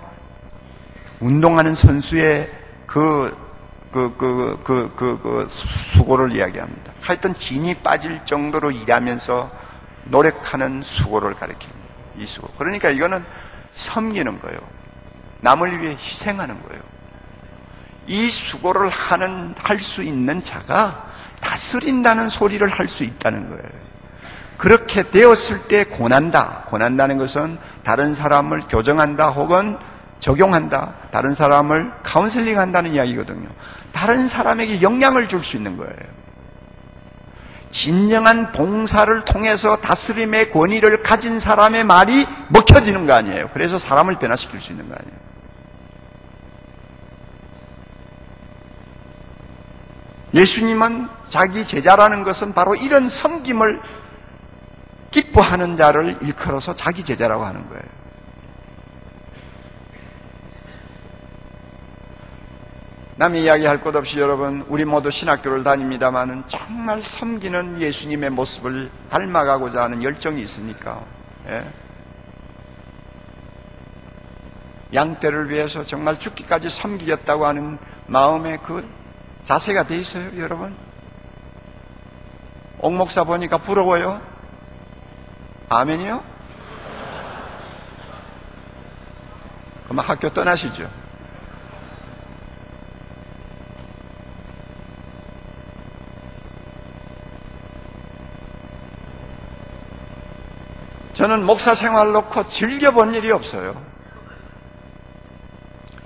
운동하는 선수의 수고를 이야기합니다. 하여튼 진이 빠질 정도로 일하면서 노력하는 수고를 가리킵니다. 이 수고. 그러니까 이거는 섬기는 거예요. 남을 위해 희생하는 거예요. 이 수고를 할 수 있는 자가 다스린다는 소리를 할 수 있다는 거예요. 그렇게 되었을 때 권한다. 권한다는 것은 다른 사람을 교정한다 혹은 적용한다. 다른 사람을 카운셀링 한다는 이야기거든요. 다른 사람에게 영향을 줄 수 있는 거예요. 진정한 봉사를 통해서 다스림의 권위를 가진 사람의 말이 먹혀지는 거 아니에요. 그래서 사람을 변화시킬 수 있는 거 아니에요. 예수님은 자기 제자라는 것은 바로 이런 섬김을 기뻐하는 자를 일컬어서 자기 제자라고 하는 거예요. 남이 이야기할 것 없이 여러분, 우리 모두 신학교를 다닙니다마는 정말 섬기는 예수님의 모습을 닮아가고자 하는 열정이 있습니까? 예? 양떼를 위해서 정말 죽기까지 섬기겠다고 하는 마음의 그 자세가 돼 있어요, 여러분? 옥 목사 보니까 부러워요? 아멘이요? 그럼 학교 떠나시죠. 저는 목사 생활 놓고 즐겨본 일이 없어요.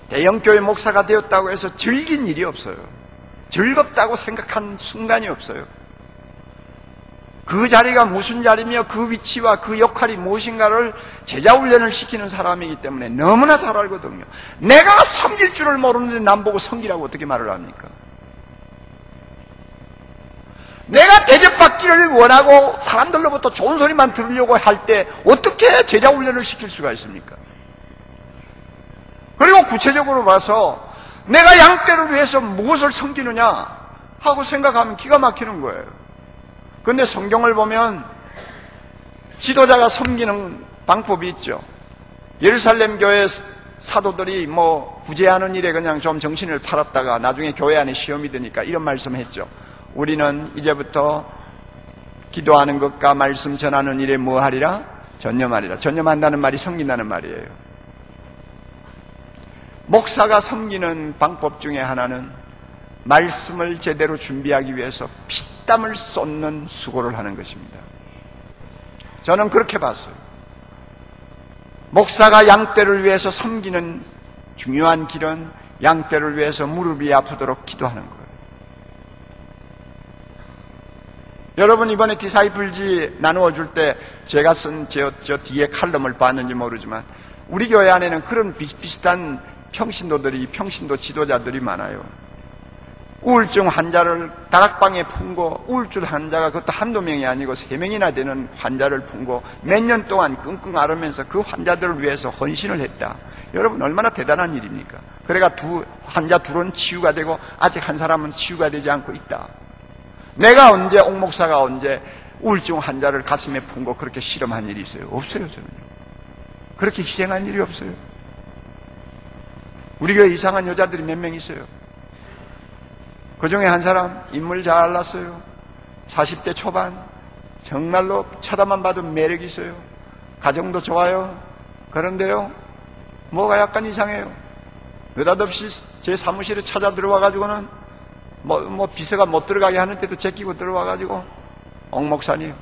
대형교회 목사가 되었다고 해서 즐긴 일이 없어요. 즐겁다고 생각한 순간이 없어요. 그 자리가 무슨 자리며 그 위치와 그 역할이 무엇인가를 제자훈련을 시키는 사람이기 때문에 너무나 잘 알거든요. 내가 섬길 줄을 모르는데 남 보고 섬기라고 어떻게 말을 합니까? 내가 대접받기를 원하고 사람들로부터 좋은 소리만 들으려고 할 때 어떻게 제자훈련을 시킬 수가 있습니까? 그리고 구체적으로 봐서 내가 양떼를 위해서 무엇을 섬기느냐 하고 생각하면 기가 막히는 거예요. 그런데 성경을 보면 지도자가 섬기는 방법이 있죠. 예루살렘 교회 사도들이 구제하는 일에 그냥 좀 정신을 팔았다가 나중에 교회 안에 시험이 드니까 이런 말씀을 했죠. 우리는 이제부터 기도하는 것과 말씀 전하는 일에 뭐 하리라? 전념하리라. 전념한다는 말이 섬긴다는 말이에요. 목사가 섬기는 방법 중에 하나는 말씀을 제대로 준비하기 위해서 피땀을 쏟는 수고를 하는 것입니다. 저는 그렇게 봤어요. 목사가 양떼를 위해서 섬기는 중요한 길은 양떼를 위해서 무릎이 아프도록 기도하는 거예요. 여러분, 이번에 디사이플지 나누어 줄 때 제가 쓴 저 뒤에 칼럼을 봤는지 모르지만 우리 교회 안에는 그런 비슷비슷한 평신도 지도자들이 많아요. 우울증 환자를 다락방에 품고, 우울증 환자가 그것도 한두 명이 아니고 3명이나 되는 환자를 품고 몇 년 동안 끙끙 앓으면서 그 환자들을 위해서 헌신을 했다. 여러분, 얼마나 대단한 일입니까? 그래가 환자 둘은 치유가 되고 아직 한 사람은 치유가 되지 않고 있다. 내가 언제, 옥 목사가 언제 우울증 환자를 가슴에 품고 그렇게 실험한 일이 있어요? 없어요, 저는. 그렇게 희생한 일이 없어요. 우리 교회 이상한 여자들이 몇 명 있어요. 그 중에 한 사람 인물 잘났어요. 40대 초반, 정말로 쳐다만 봐도 매력이 있어요. 가정도 좋아요. 그런데요, 뭐가 약간 이상해요. 느닷없이 제 사무실에 찾아 들어와가지고는 비서가 못 들어가게 하는데도 제끼고 들어와가지고, 옥 목사님,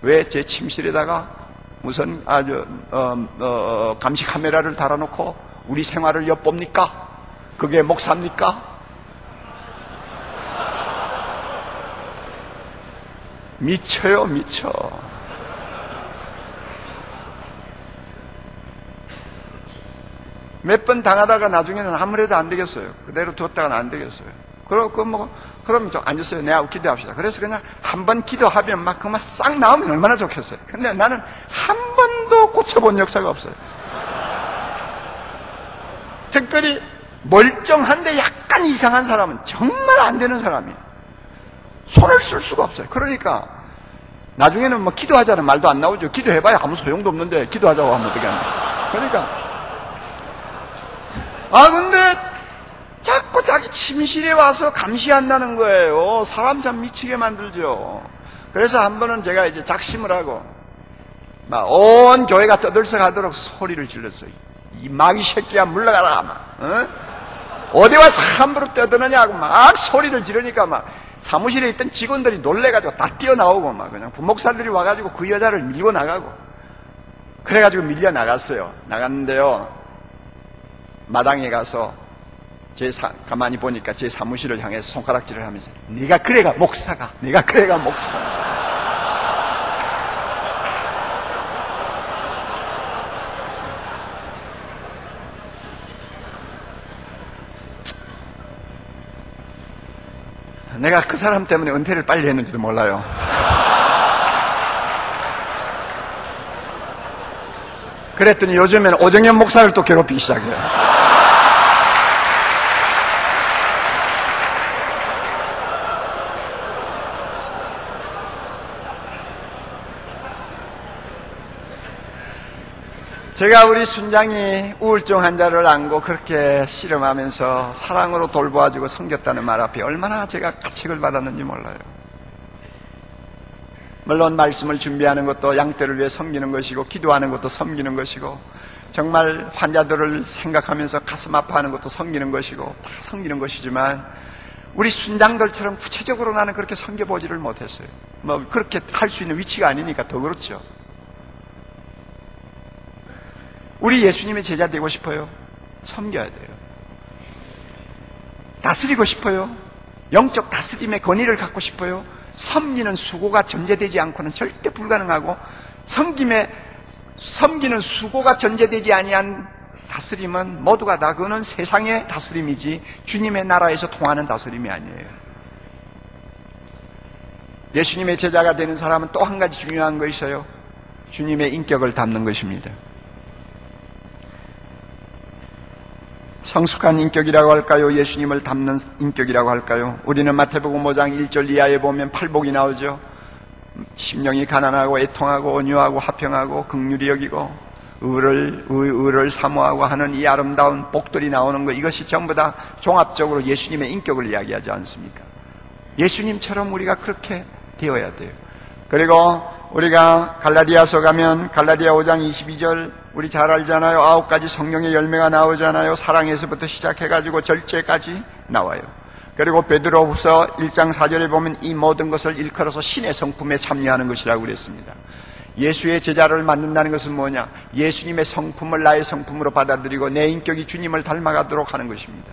왜 제 침실에다가 무슨 감시 카메라를 달아놓고 우리 생활을 엿봅니까? 그게 목사입니까? 미쳐요, 미쳐. 몇 번 당하다가 나중에는 아무래도 안 되겠어요. 그대로 뒀다가는 안 되겠어요. 그럼 좀 앉으세요. 내가 기도합시다. 그래서 그냥 한 번 기도하면 막 그만 싹 나오면 얼마나 좋겠어요. 근데 나는 한 번도 고쳐본 역사가 없어요. 특별히 멀쩡한데 약간 이상한 사람은 정말 안 되는 사람이에요. 손을 쓸 수가 없어요. 그러니까 나중에는 뭐 기도하자는 말도 안 나오죠. 기도해봐야 아무 소용도 없는데 기도하자고 하면 어떻게 합니까? 그러니까 근데 자꾸 자기 침실에 와서 감시한다는 거예요. 사람 참 미치게 만들죠. 그래서 한 번은 제가 이제 작심을 하고 막 온 교회가 떠들썩하도록 소리를 질렀어요. 이 마귀 새끼야 물러가라. 막 어디 와서 함부로 떠드느냐고 막 소리를 지르니까 막 사무실에 있던 직원들이 놀래가지고 다 뛰어나오고 막 그냥 부목사들이 와가지고 그 여자를 밀고 나가고 그래가지고 밀려 나갔어요. 나갔는데요, 마당에 가서 가만히 보니까 제 사무실을 향해서 손가락질을 하면서 네가 그래가 목사가, 네가 그래가 목사. 내가 그 사람 때문에 은퇴를 빨리 했는지도 몰라요. 그랬더니 요즘에는 오정현 목사를 또 괴롭히기 시작해요. 제가 우리 순장이 우울증 환자를 안고 그렇게 씨름하면서 사랑으로 돌보아주고 섬겼다는 말 앞에 얼마나 제가 가책을 받았는지 몰라요. 물론 말씀을 준비하는 것도 양떼를 위해 섬기는 것이고 기도하는 것도 섬기는 것이고 정말 환자들을 생각하면서 가슴 아파하는 것도 섬기는 것이고 다 섬기는 것이지만 우리 순장들처럼 구체적으로 나는 그렇게 섬겨보지를 못했어요. 뭐 그렇게 할 수 있는 위치가 아니니까 더 그렇죠. 우리 예수님의 제자 되고 싶어요? 섬겨야 돼요. 다스리고 싶어요? 영적 다스림의 권위를 갖고 싶어요? 섬기는 수고가 전제되지 않고는 절대 불가능하고 섬기는 수고가 전제되지 아니한 다스림은 모두가 다 그거는 세상의 다스림이지 주님의 나라에서 통하는 다스림이 아니에요. 예수님의 제자가 되는 사람은 또 한 가지 중요한 거 있어요. 주님의 인격을 담는 것입니다. 성숙한 인격이라고 할까요? 예수님을 담는 인격이라고 할까요? 우리는 마태복음 5장 1절 이하에 보면 팔복이 나오죠. 심령이 가난하고 애통하고 온유하고 화평하고 긍휼히 여기고 의를 사모하고 하는 이 아름다운 복들이 나오는 것, 이것이 전부 다 종합적으로 예수님의 인격을 이야기하지 않습니까? 예수님처럼 우리가 그렇게 되어야 돼요. 그리고 우리가 갈라디아서 가면 갈라디아 5장 22절 우리 잘 알잖아요. 9가지 성령의 열매가 나오잖아요. 사랑에서부터 시작해가지고 절제까지 나와요. 그리고 베드로후서 1장 4절에 보면 이 모든 것을 일컬어서 신의 성품에 참여하는 것이라고 그랬습니다. 예수의 제자를 만든다는 것은 뭐냐? 예수님의 성품을 나의 성품으로 받아들이고 내 인격이 주님을 닮아가도록 하는 것입니다.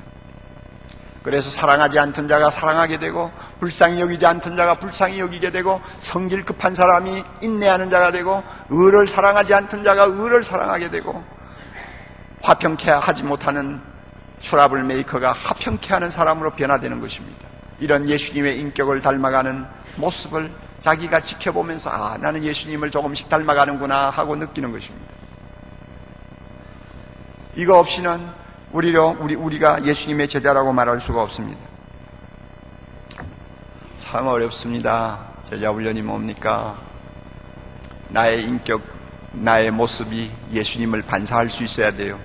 그래서 사랑하지 않던 자가 사랑하게 되고 불쌍히 여기지 않던 자가 불쌍히 여기게 되고 성질 급한 사람이 인내하는 자가 되고 의를 사랑하지 않던 자가 의를 사랑하게 되고 화평케 하지 못하는 트러블 메이커가 화평케 하는 사람으로 변화되는 것입니다. 이런 예수님의 인격을 닮아가는 모습을 자기가 지켜보면서 나는 예수님을 조금씩 닮아가는구나 하고 느끼는 것입니다. 이거 없이는 우리가 예수님의 제자라고 말할 수가 없습니다. 참 어렵습니다. 제자 훈련이 뭡니까? 나의 인격, 나의 모습이 예수님을 반사할 수 있어야 돼요.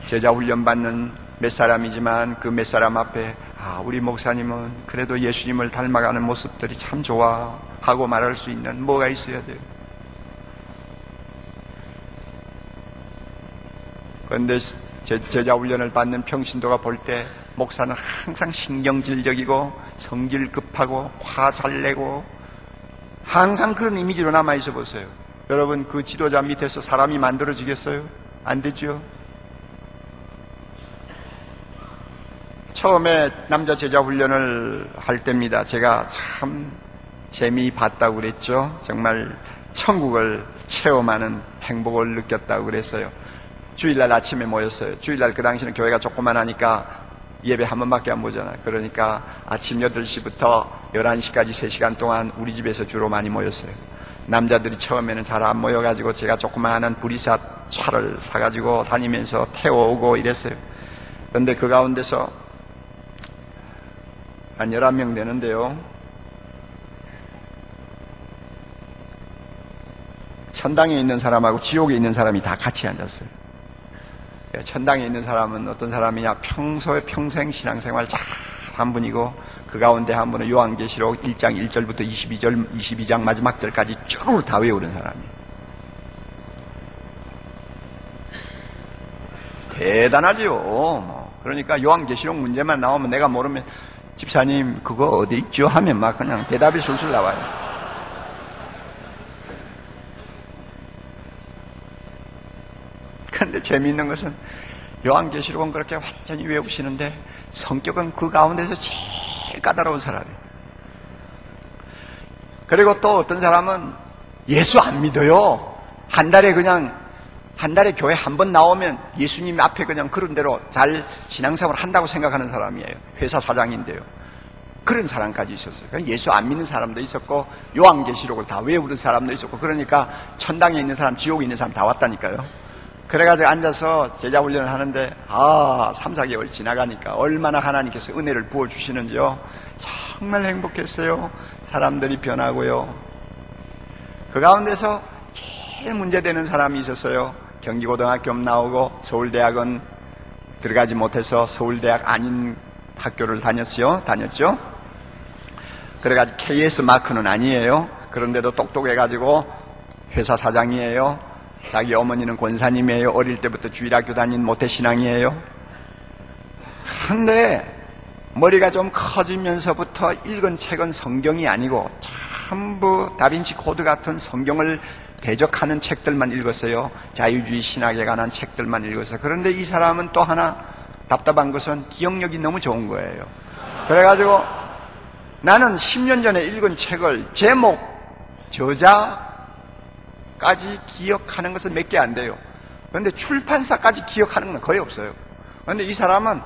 제자 훈련 받는 몇 사람이지만 그 몇 사람 앞에 우리 목사님은 그래도 예수님을 닮아가는 모습들이 참 좋아 하고 말할 수 있는 뭐가 있어야 돼요. 그런데 제자 훈련을 받는 평신도가 볼 때 목사는 항상 신경질적이고 성질 급하고 화 잘 내고 항상 그런 이미지로 남아있어 보세요. 여러분, 그 지도자 밑에서 사람이 만들어지겠어요? 안 되죠. 처음에 남자 제자 훈련을 할 때입니다. 제가 참 재미 봤다고 그랬죠. 정말 천국을 체험하는 행복을 느꼈다고 그랬어요. 주일날 아침에 모였어요. 주일날 그 당시는 교회가 조그만하니까 예배 한 번밖에 안 보잖아요. 그러니까 아침 8시부터 11시까지 3시간 동안 우리 집에서 주로 많이 모였어요. 남자들이 처음에는 잘 안 모여가지고 제가 조그마한 브리사 차를 사가지고 다니면서 태워오고 이랬어요. 그런데 그 가운데서 한 11명 되는데요. 천당에 있는 사람하고 지옥에 있는 사람이 다 같이 앉았어요. 천당에 있는 사람은 어떤 사람이냐? 평생 신앙생활 잘 한 분이고, 그 가운데 한 분은 요한계시록 1장 1절부터 22장 마지막 절까지 쭉 다 외우는 사람이에요. 대단하죠. 그러니까 요한계시록 문제만 나오면 내가 모르면 집사님 그거 어디 있죠? 하면 막 그냥 대답이 술술 나와요. 그런데 재미있는 것은 요한계시록은 그렇게 완전히 외우시는데 성격은 그 가운데서 제일 까다로운 사람이에요. 그리고 또 어떤 사람은 예수 안 믿어요. 한 달에 교회 한 번 나오면 예수님 앞에 그냥 그런 대로 잘 신앙생활 한다고 생각하는 사람이에요. 회사 사장인데요. 그런 사람까지 있었어요. 예수 안 믿는 사람도 있었고 요한계시록을 다 외우는 사람도 있었고, 그러니까 천당에 있는 사람, 지옥에 있는 사람 다 왔다니까요. 그래가지고 앉아서 제자 훈련을 하는데 3, 4개월 지나가니까 얼마나 하나님께서 은혜를 부어주시는지요. 정말 행복했어요. 사람들이 변하고요. 그 가운데서 제일 문제되는 사람이 있었어요. 경기고등학교 나오고 서울대학은 들어가지 못해서 서울대학 아닌 학교를 다녔죠. 그래가지고 KS 마크는 아니에요. 그런데도 똑똑해가지고 회사 사장이에요. 자기 어머니는 권사님이에요. 어릴 때부터 주일학교 다닌 모태신앙이에요. 그런데 머리가 좀 커지면서부터 읽은 책은 성경이 아니고 전부 다빈치 코드 같은 성경을 대적하는 책들만 읽었어요. 자유주의 신학에 관한 책들만 읽었어요. 그런데 이 사람은 또 하나 답답한 것은 기억력이 너무 좋은 거예요. 그래가지고 나는 10년 전에 읽은 책을 제목, 저자 까지 기억하는 것은 몇 개 안 돼요. 그런데 출판사까지 기억하는 건 거의 없어요. 그런데 이 사람은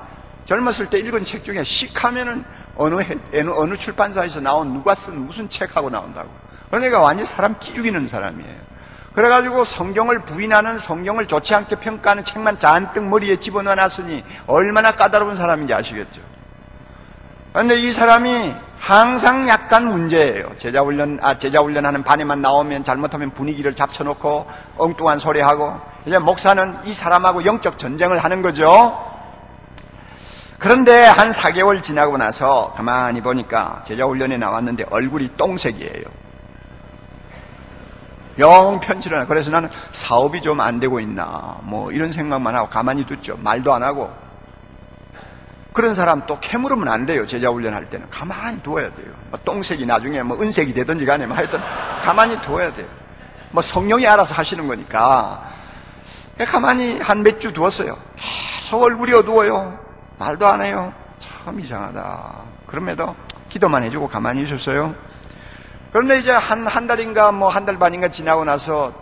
젊었을 때 읽은 책 중에 씩하면은 어느 출판사에서 나온 누가 쓴 무슨 책하고 나온다고. 그러니까 완전히 사람 기죽이는 사람이에요. 그래가지고 성경을 부인하는, 성경을 좋지 않게 평가하는 책만 잔뜩 머리에 집어넣어 놨으니 얼마나 까다로운 사람인지 아시겠죠. 그런데 이 사람이 항상 약간 문제예요. 제자훈련하는 반에만 나오면 잘못하면 분위기를 잡쳐놓고 엉뚱한 소리하고, 이제 목사는 이 사람하고 영적 전쟁을 하는 거죠. 그런데 한 4개월 지나고 나서 가만히 보니까 제자훈련에 나왔는데 얼굴이 똥색이에요. 영 편치를 안. 그래서 나는 사업이 좀 안 되고 있나 뭐 이런 생각만 하고 가만히 뒀죠. 말도 안 하고. 그런 사람 또 캐물으면 안 돼요. 제자훈련 할 때는 가만히 두어야 돼요. 뭐 똥색이 나중에 뭐 은색이 되든지 간에 뭐 하여튼 가만히 두어야 돼요. 뭐 성령이 알아서 하시는 거니까. 가만히 한 몇 주 두었어요. 계속 얼굴이 어두워요. 말도 안 해요. 참 이상하다. 그럼에도 기도만 해주고 가만히 있었어요. 그런데 이제 한 달인가 뭐 한 달 반인가 지나고 나서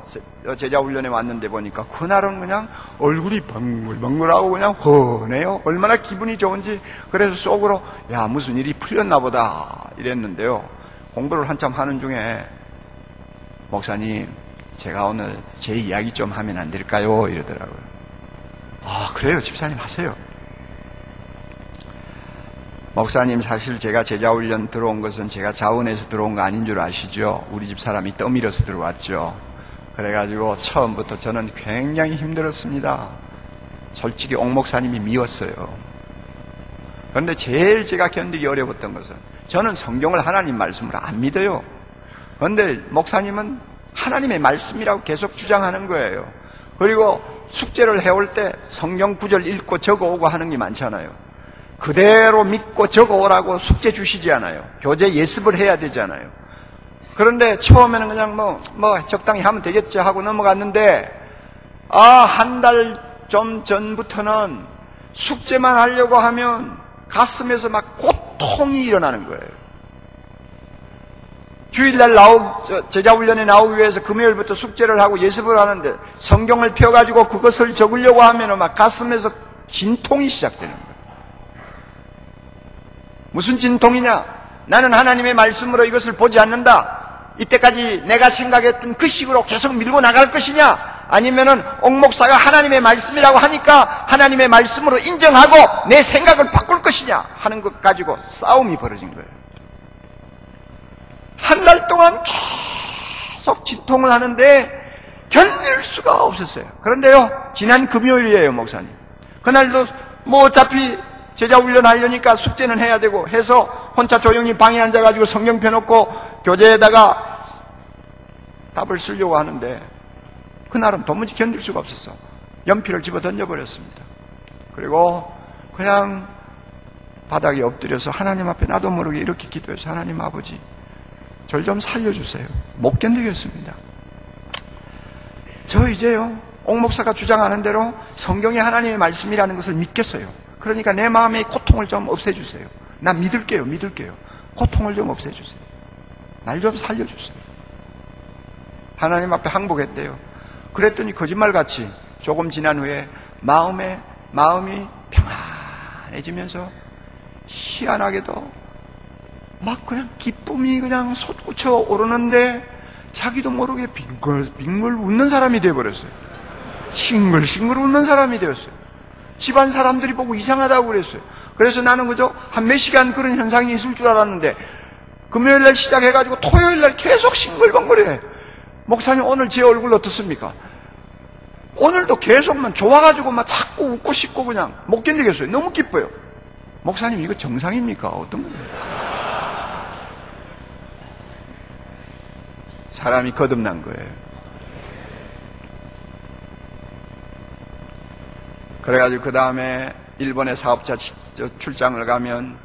제자훈련에 왔는데 보니까 그날은 그냥 얼굴이 벙글벙글하고 그냥 훤해요. 얼마나 기분이 좋은지. 그래서 속으로 야 무슨 일이 풀렸나 보다 이랬는데요. 공부를 한참 하는 중에 목사님 제가 오늘 제 이야기 좀 하면 안 될까요? 이러더라고요. 아 그래요 집사님 하세요. 목사님, 사실 제가 제자훈련 들어온 것은 제가 자원해서 들어온 거 아닌 줄 아시죠? 우리 집 사람이 떠밀어서 들어왔죠. 그래가지고 처음부터 저는 굉장히 힘들었습니다. 솔직히 옥 목사님이 미웠어요. 그런데 제일 제가 견디기 어려웠던 것은, 저는 성경을 하나님 말씀으로 안 믿어요. 그런데 목사님은 하나님의 말씀이라고 계속 주장하는 거예요. 그리고 숙제를 해올 때 성경 구절 읽고 적어오고 하는 게 많잖아요. 그대로 믿고 적어오라고 숙제 주시지 않아요. 교재 예습을 해야 되잖아요. 그런데 처음에는 그냥 뭐 적당히 하면 되겠죠 하고 넘어갔는데, 한 달 좀 전부터는 숙제만 하려고 하면 가슴에서 막 고통이 일어나는 거예요. 주일날 제자훈련에 나오기 위해서 금요일부터 숙제를 하고 예습을 하는데, 성경을 펴가지고 그것을 적으려고 하면 막 가슴에서 진통이 시작되는 거예요. 무슨 진통이냐? 나는 하나님의 말씀으로 이것을 보지 않는다. 이때까지 내가 생각했던 그 식으로 계속 밀고 나갈 것이냐? 아니면은 옥 목사가 하나님의 말씀이라고 하니까 하나님의 말씀으로 인정하고 내 생각을 바꿀 것이냐 하는 것 가지고 싸움이 벌어진 거예요. 한 달 동안 계속 진통을 하는데 견딜 수가 없었어요. 그런데요, 지난 금요일이에요, 목사님. 그날도 뭐 어차피 제자훈련 하려니까 숙제는 해야 되고 해서 혼자 조용히 방에 앉아가지고 성경 펴놓고 교재에다가 답을 쓰려고 하는데, 그날은 도무지 견딜 수가 없었어. 연필을 집어 던져버렸습니다. 그리고 그냥 바닥에 엎드려서 하나님 앞에 나도 모르게 이렇게 기도해서, 하나님 아버지, 절 좀 살려주세요. 못 견디겠습니다. 저 이제요, 옥 목사가 주장하는 대로 성경이 하나님의 말씀이라는 것을 믿겠어요. 그러니까 내 마음의 고통을 좀 없애주세요. 나 믿을게요. 고통을 좀 없애주세요. 날 좀 살려주세요. 하나님 앞에 항복했대요. 그랬더니 거짓말같이 조금 지난 후에 마음이 평안해지면서 희한하게도 막 그냥 기쁨이 그냥 솟구쳐 오르는데, 자기도 모르게 빙글 웃는 사람이 되어버렸어요. 싱글싱글 웃는 사람이 되었어요. 집안 사람들이 보고 이상하다고 그랬어요. 그래서 나는 그저 한 몇 시간 그런 현상이 있을 줄 알았는데, 금요일날 시작해가지고 토요일날 계속 싱글벙글해. 목사님, 오늘 제 얼굴 어떻습니까? 오늘도 계속만 좋아가지고 막 자꾸 웃고 싶고 그냥 못 견디겠어요. 너무 기뻐요. 목사님, 이거 정상입니까? 어떤 겁니까? 사람이 거듭난 거예요. 그래가지고 그 다음에 일본에 사업자 출장을 가면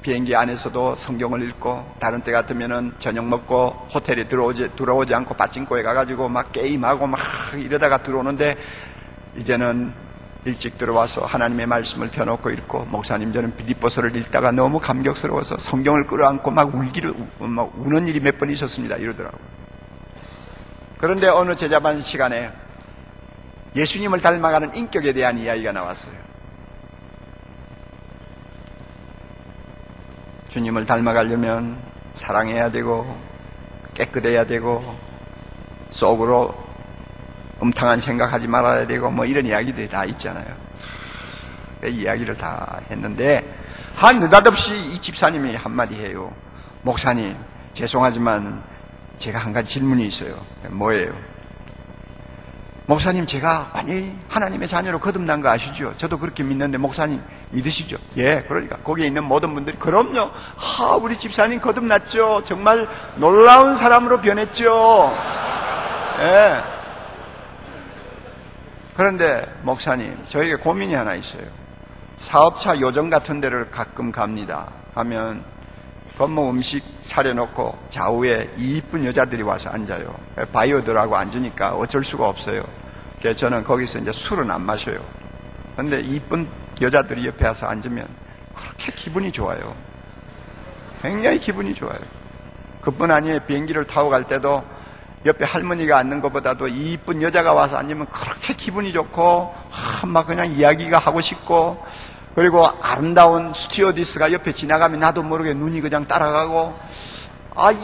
비행기 안에서도 성경을 읽고, 다른 때 같으면은 저녁 먹고 호텔에 들어오지 않고 빠찡코에 가가지고 막 게임하고 막 이러다가 들어오는데, 이제는 일찍 들어와서 하나님의 말씀을 펴놓고 읽고, 목사님, 저는 빌립보서를 읽다가 너무 감격스러워서 성경을 끌어안고 막 우는 일이 몇 번 있었습니다. 이러더라고요. 그런데 어느 제자반 시간에 예수님을 닮아가는 인격에 대한 이야기가 나왔어요. 주님을 닮아가려면 사랑해야 되고 깨끗해야 되고 속으로 음탕한 생각하지 말아야 되고 뭐 이런 이야기들이 다 있잖아요. 그 이야기를 다 했는데, 느닷없이 이 집사님이 한마디 해요. 목사님, 죄송하지만 제가 한 가지 질문이 있어요. 뭐예요? 목사님, 제가 완전히 하나님의 자녀로 거듭난 거 아시죠? 저도 그렇게 믿는데 목사님 믿으시죠? 예, 그러니까 거기에 있는 모든 분들이 그럼요. 우리 집사님 거듭났죠. 정말 놀라운 사람으로 변했죠. 예. 그런데 목사님, 저에게 고민이 하나 있어요. 사업차 요정 같은 데를 가끔 갑니다. 가면 건목 음식 차려놓고 좌우에 이쁜 여자들이 와서 앉아요. 바이오들하고 앉으니까 어쩔 수가 없어요. 그래서 저는 거기서 이제 술은 안 마셔요. 그런데 이쁜 여자들이 옆에 와서 앉으면 그렇게 기분이 좋아요. 굉장히 기분이 좋아요. 그뿐 아니에요. 비행기를 타고 갈 때도 옆에 할머니가 앉는 것보다도 이쁜 여자가 와서 앉으면 그렇게 기분이 좋고, 막 그냥 이야기가 하고 싶고, 그리고 아름다운 스튜어디스가 옆에 지나가면 나도 모르게 눈이 그냥 따라가고,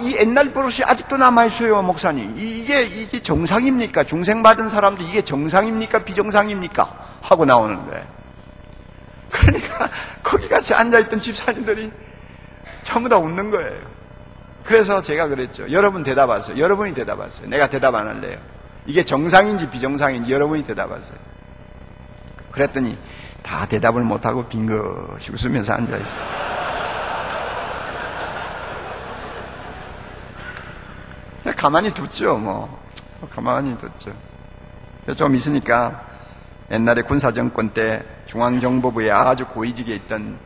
이 옛날 버릇이 아직도 남아있어요, 목사님. 이게 정상입니까? 중생받은 사람도 이게 정상입니까? 비정상입니까? 하고 나오는데. 그러니까, 거기 같이 앉아있던 집사님들이 전부 다 웃는 거예요. 그래서 제가 그랬죠. 여러분 대답하세요. 여러분이 대답하세요. 내가 대답 안 할래요. 이게 정상인지 비정상인지 여러분이 대답하세요. 그랬더니 다 대답을 못하고 빙긋이 웃으면서 앉아있어요. 가만히 뒀죠, 뭐. 가만히 뒀죠. 좀 있으니까 옛날에 군사정권 때 중앙정보부에 아주 고위직에 있던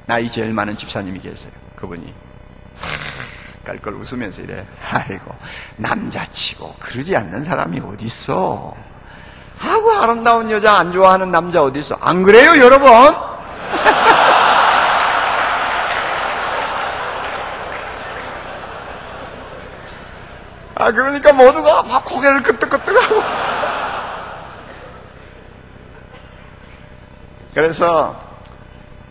나이 제일 많은 집사님이 계세요. 그분이 깔깔 웃으면서 이래. 아이고, 남자치고 그러지 않는 사람이 어딨어. 하고 아름다운 여자 안 좋아하는 남자 어딨어. 안 그래요, 여러분? 그러니까 모두가 막 고개를 끄덕끄덕하고. 그래서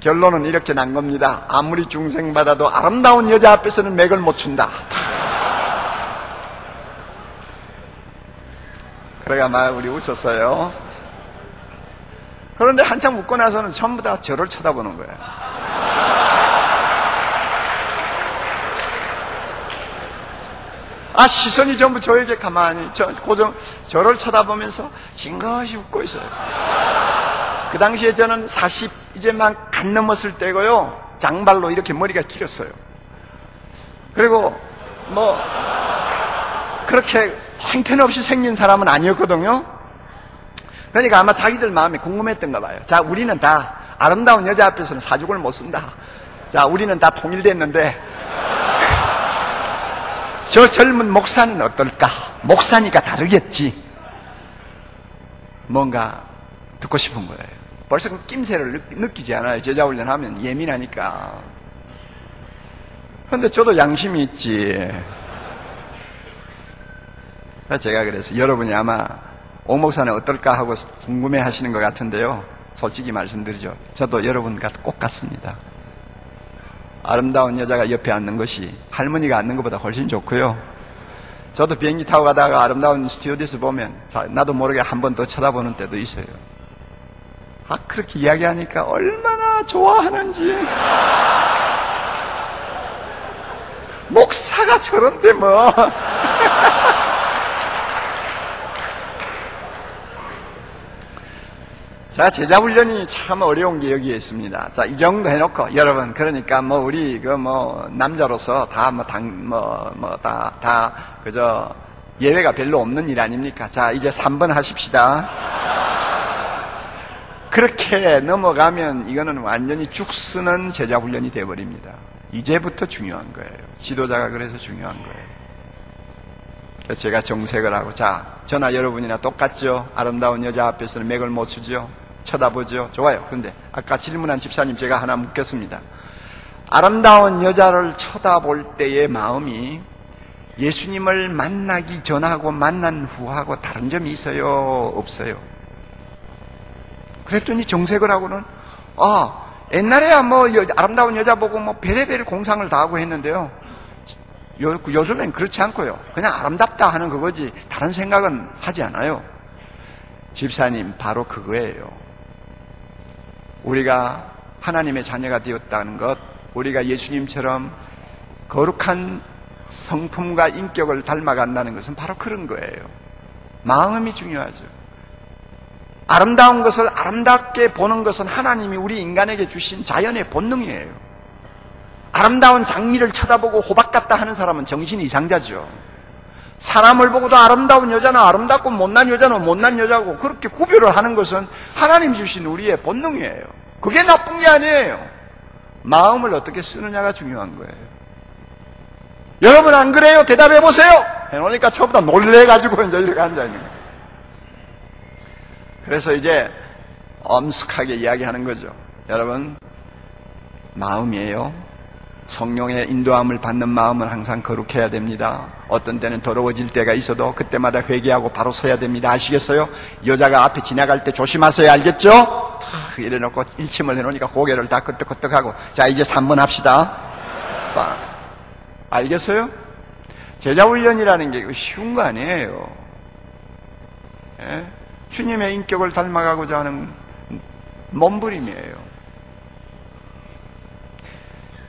결론은 이렇게 난 겁니다. 아무리 중생받아도 아름다운 여자 앞에서는 맥을 못 춘다. 그래가 막 우리 웃었어요. 그런데 한참 웃고 나서는 전부 다 저를 쳐다보는 거예요. 시선이 전부 저에게 가만히, 저를 쳐다보면서 싱긋이 웃고 있어요. 그 당시에 저는 40 이제 막 간 넘었을 때고요. 장발로 이렇게 머리가 길었어요. 그리고 그렇게 형편없이 생긴 사람은 아니었거든요. 그러니까 아마 자기들 마음에 궁금했던가 봐요. 자, 우리는 다 아름다운 여자 앞에서는 사죽을 못 쓴다. 자, 우리는 다 통일됐는데 저 젊은 목사는 어떨까? 목사니까 다르겠지. 뭔가 듣고 싶은 거예요. 벌써 낌새를 느끼지 않아요. 제자훈련하면 예민하니까. 그런데 저도 양심이 있지. 제가 그래서 여러분이 아마 오 목사는 어떨까 하고 궁금해 하시는 것 같은데요. 솔직히 말씀드리죠. 저도 여러분과 꼭 같습니다. 아름다운 여자가 옆에 앉는 것이 할머니가 앉는 것보다 훨씬 좋고요. 저도 비행기 타고 가다가 아름다운 스튜어디스 보면 나도 모르게 한 번 더 쳐다보는 때도 있어요. 그렇게 이야기하니까 얼마나 좋아하는지. 목사가 저런데 뭐. 자, 제자훈련이 참 어려운 게 여기에 있습니다. 자, 이 정도 해놓고, 여러분, 그러니까 우리, 남자로서 그저, 예외가 별로 없는 일 아닙니까? 자, 이제 3번 하십시다. 그렇게 넘어가면 이거는 완전히 죽쓰는 제자훈련이 되어버립니다. 이제부터 중요한 거예요. 지도자가 그래서 중요한 거예요. 그래서 제가 정색을 하고, 자, 저나 여러분이나 똑같죠? 아름다운 여자 앞에서는 맥을 못 추죠? 쳐다보죠? 좋아요. 근데 아까 질문한 집사님 제가 하나 묻겠습니다. 아름다운 여자를 쳐다볼 때의 마음이 예수님을 만나기 전하고 만난 후하고 다른 점이 있어요? 없어요? 그랬더니 정색을 하고는 옛날에야 아름다운 여자 보고 베레베레 공상을 다 하고 했는데요. 요즘엔 그렇지 않고요. 그냥 아름답다 하는 그거지 다른 생각은 하지 않아요. 집사님, 바로 그거예요. 우리가 하나님의 자녀가 되었다는 것, 우리가 예수님처럼 거룩한 성품과 인격을 닮아간다는 것은 바로 그런 거예요. 마음이 중요하죠. 아름다운 것을 아름답게 보는 것은 하나님이 우리 인간에게 주신 자연의 본능이에요. 아름다운 장미를 쳐다보고 호박 같다 하는 사람은 정신이 이상자죠. 사람을 보고도 아름다운 여자는 아름답고 못난 여자는 못난 여자고 그렇게 구별을 하는 것은 하나님 주신 우리의 본능이에요. 그게 나쁜 게 아니에요. 마음을 어떻게 쓰느냐가 중요한 거예요. 여러분 안 그래요? 대답해 보세요. 해놓으니까 처음부터 놀래가지고 이제 이렇게 앉아있는 거예요. 그래서 이제 엄숙하게 이야기하는 거죠. 여러분, 마음이에요. 성령의 인도함을 받는 마음은 항상 거룩해야 됩니다. 어떤 때는 더러워질 때가 있어도 그때마다 회개하고 바로 서야 됩니다. 아시겠어요? 여자가 앞에 지나갈 때 조심하세요. 알겠죠? 이래놓고 일침을 해놓으니까 고개를 다 끄덕끄덕하고, 자, 이제 3번 합시다. 알겠어요? 제자훈련이라는 게 쉬운 거 아니에요. 예? 주님의 인격을 닮아가고자 하는 몸부림이에요.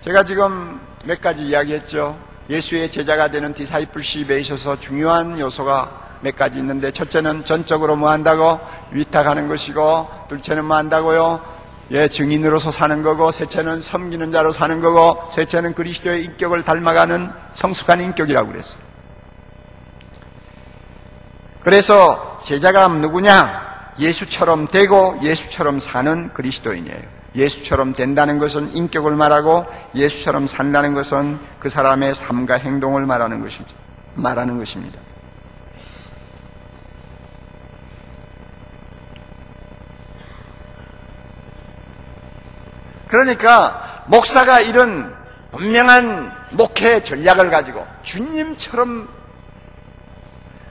제가 지금 몇 가지 이야기했죠. 예수의 제자가 되는 디사이플십에 있어서 중요한 요소가 몇 가지 있는데, 첫째는 전적으로 뭐 한다고? 위탁하는 것이고, 둘째는 뭐 한다고요? 증인으로서 사는 거고, 셋째는 섬기는 자로 사는 거고, 셋째는 그리스도의 인격을 닮아가는 성숙한 인격이라고 그랬어요. 그래서 제자가 누구냐? 예수처럼 되고 예수처럼 사는 그리스도인이에요. 예수처럼 된다는 것은 인격을 말하고, 예수처럼 산다는 것은 그 사람의 삶과 행동을 말하는 것입니다. 그러니까 목사가 이런 분명한 목회 전략을 가지고 주님처럼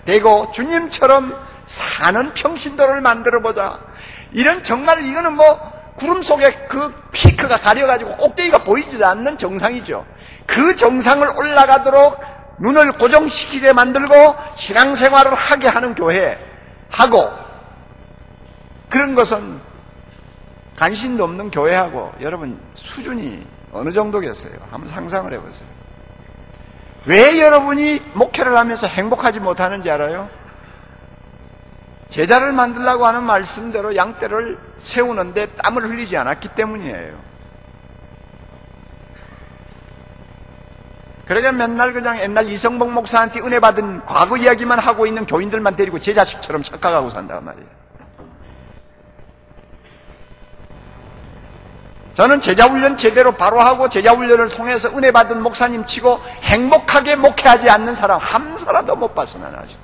되고 주님처럼 사는 평신도를 만들어보자, 이런, 정말 이거는 뭐 구름 속에 그 피크가 가려가지고 꼭대기가 보이지도 않는 정상이죠. 그 정상을 올라가도록 눈을 고정시키게 만들고 신앙생활을 하게 하는 교회하고, 그런 것은 관심도 없는 교회하고 여러분 수준이 어느 정도겠어요? 한번 상상을 해보세요. 왜 여러분이 목회를 하면서 행복하지 못하는지 알아요? 제자를 만들려고 하는 말씀대로 양떼를 세우는데 땀을 흘리지 않았기 때문이에요. 그러니까 맨날 그냥 옛날 이성복 목사한테 은혜 받은 과거 이야기만 하고 있는 교인들만 데리고 제 자식처럼 착각하고 산단 말이에요. 저는 제자훈련 제대로 바로 하고 제자훈련을 통해서 은혜 받은 목사님 치고 행복하게 목회하지 않는 사람 한 사람도 못 봤어, 나는 아직.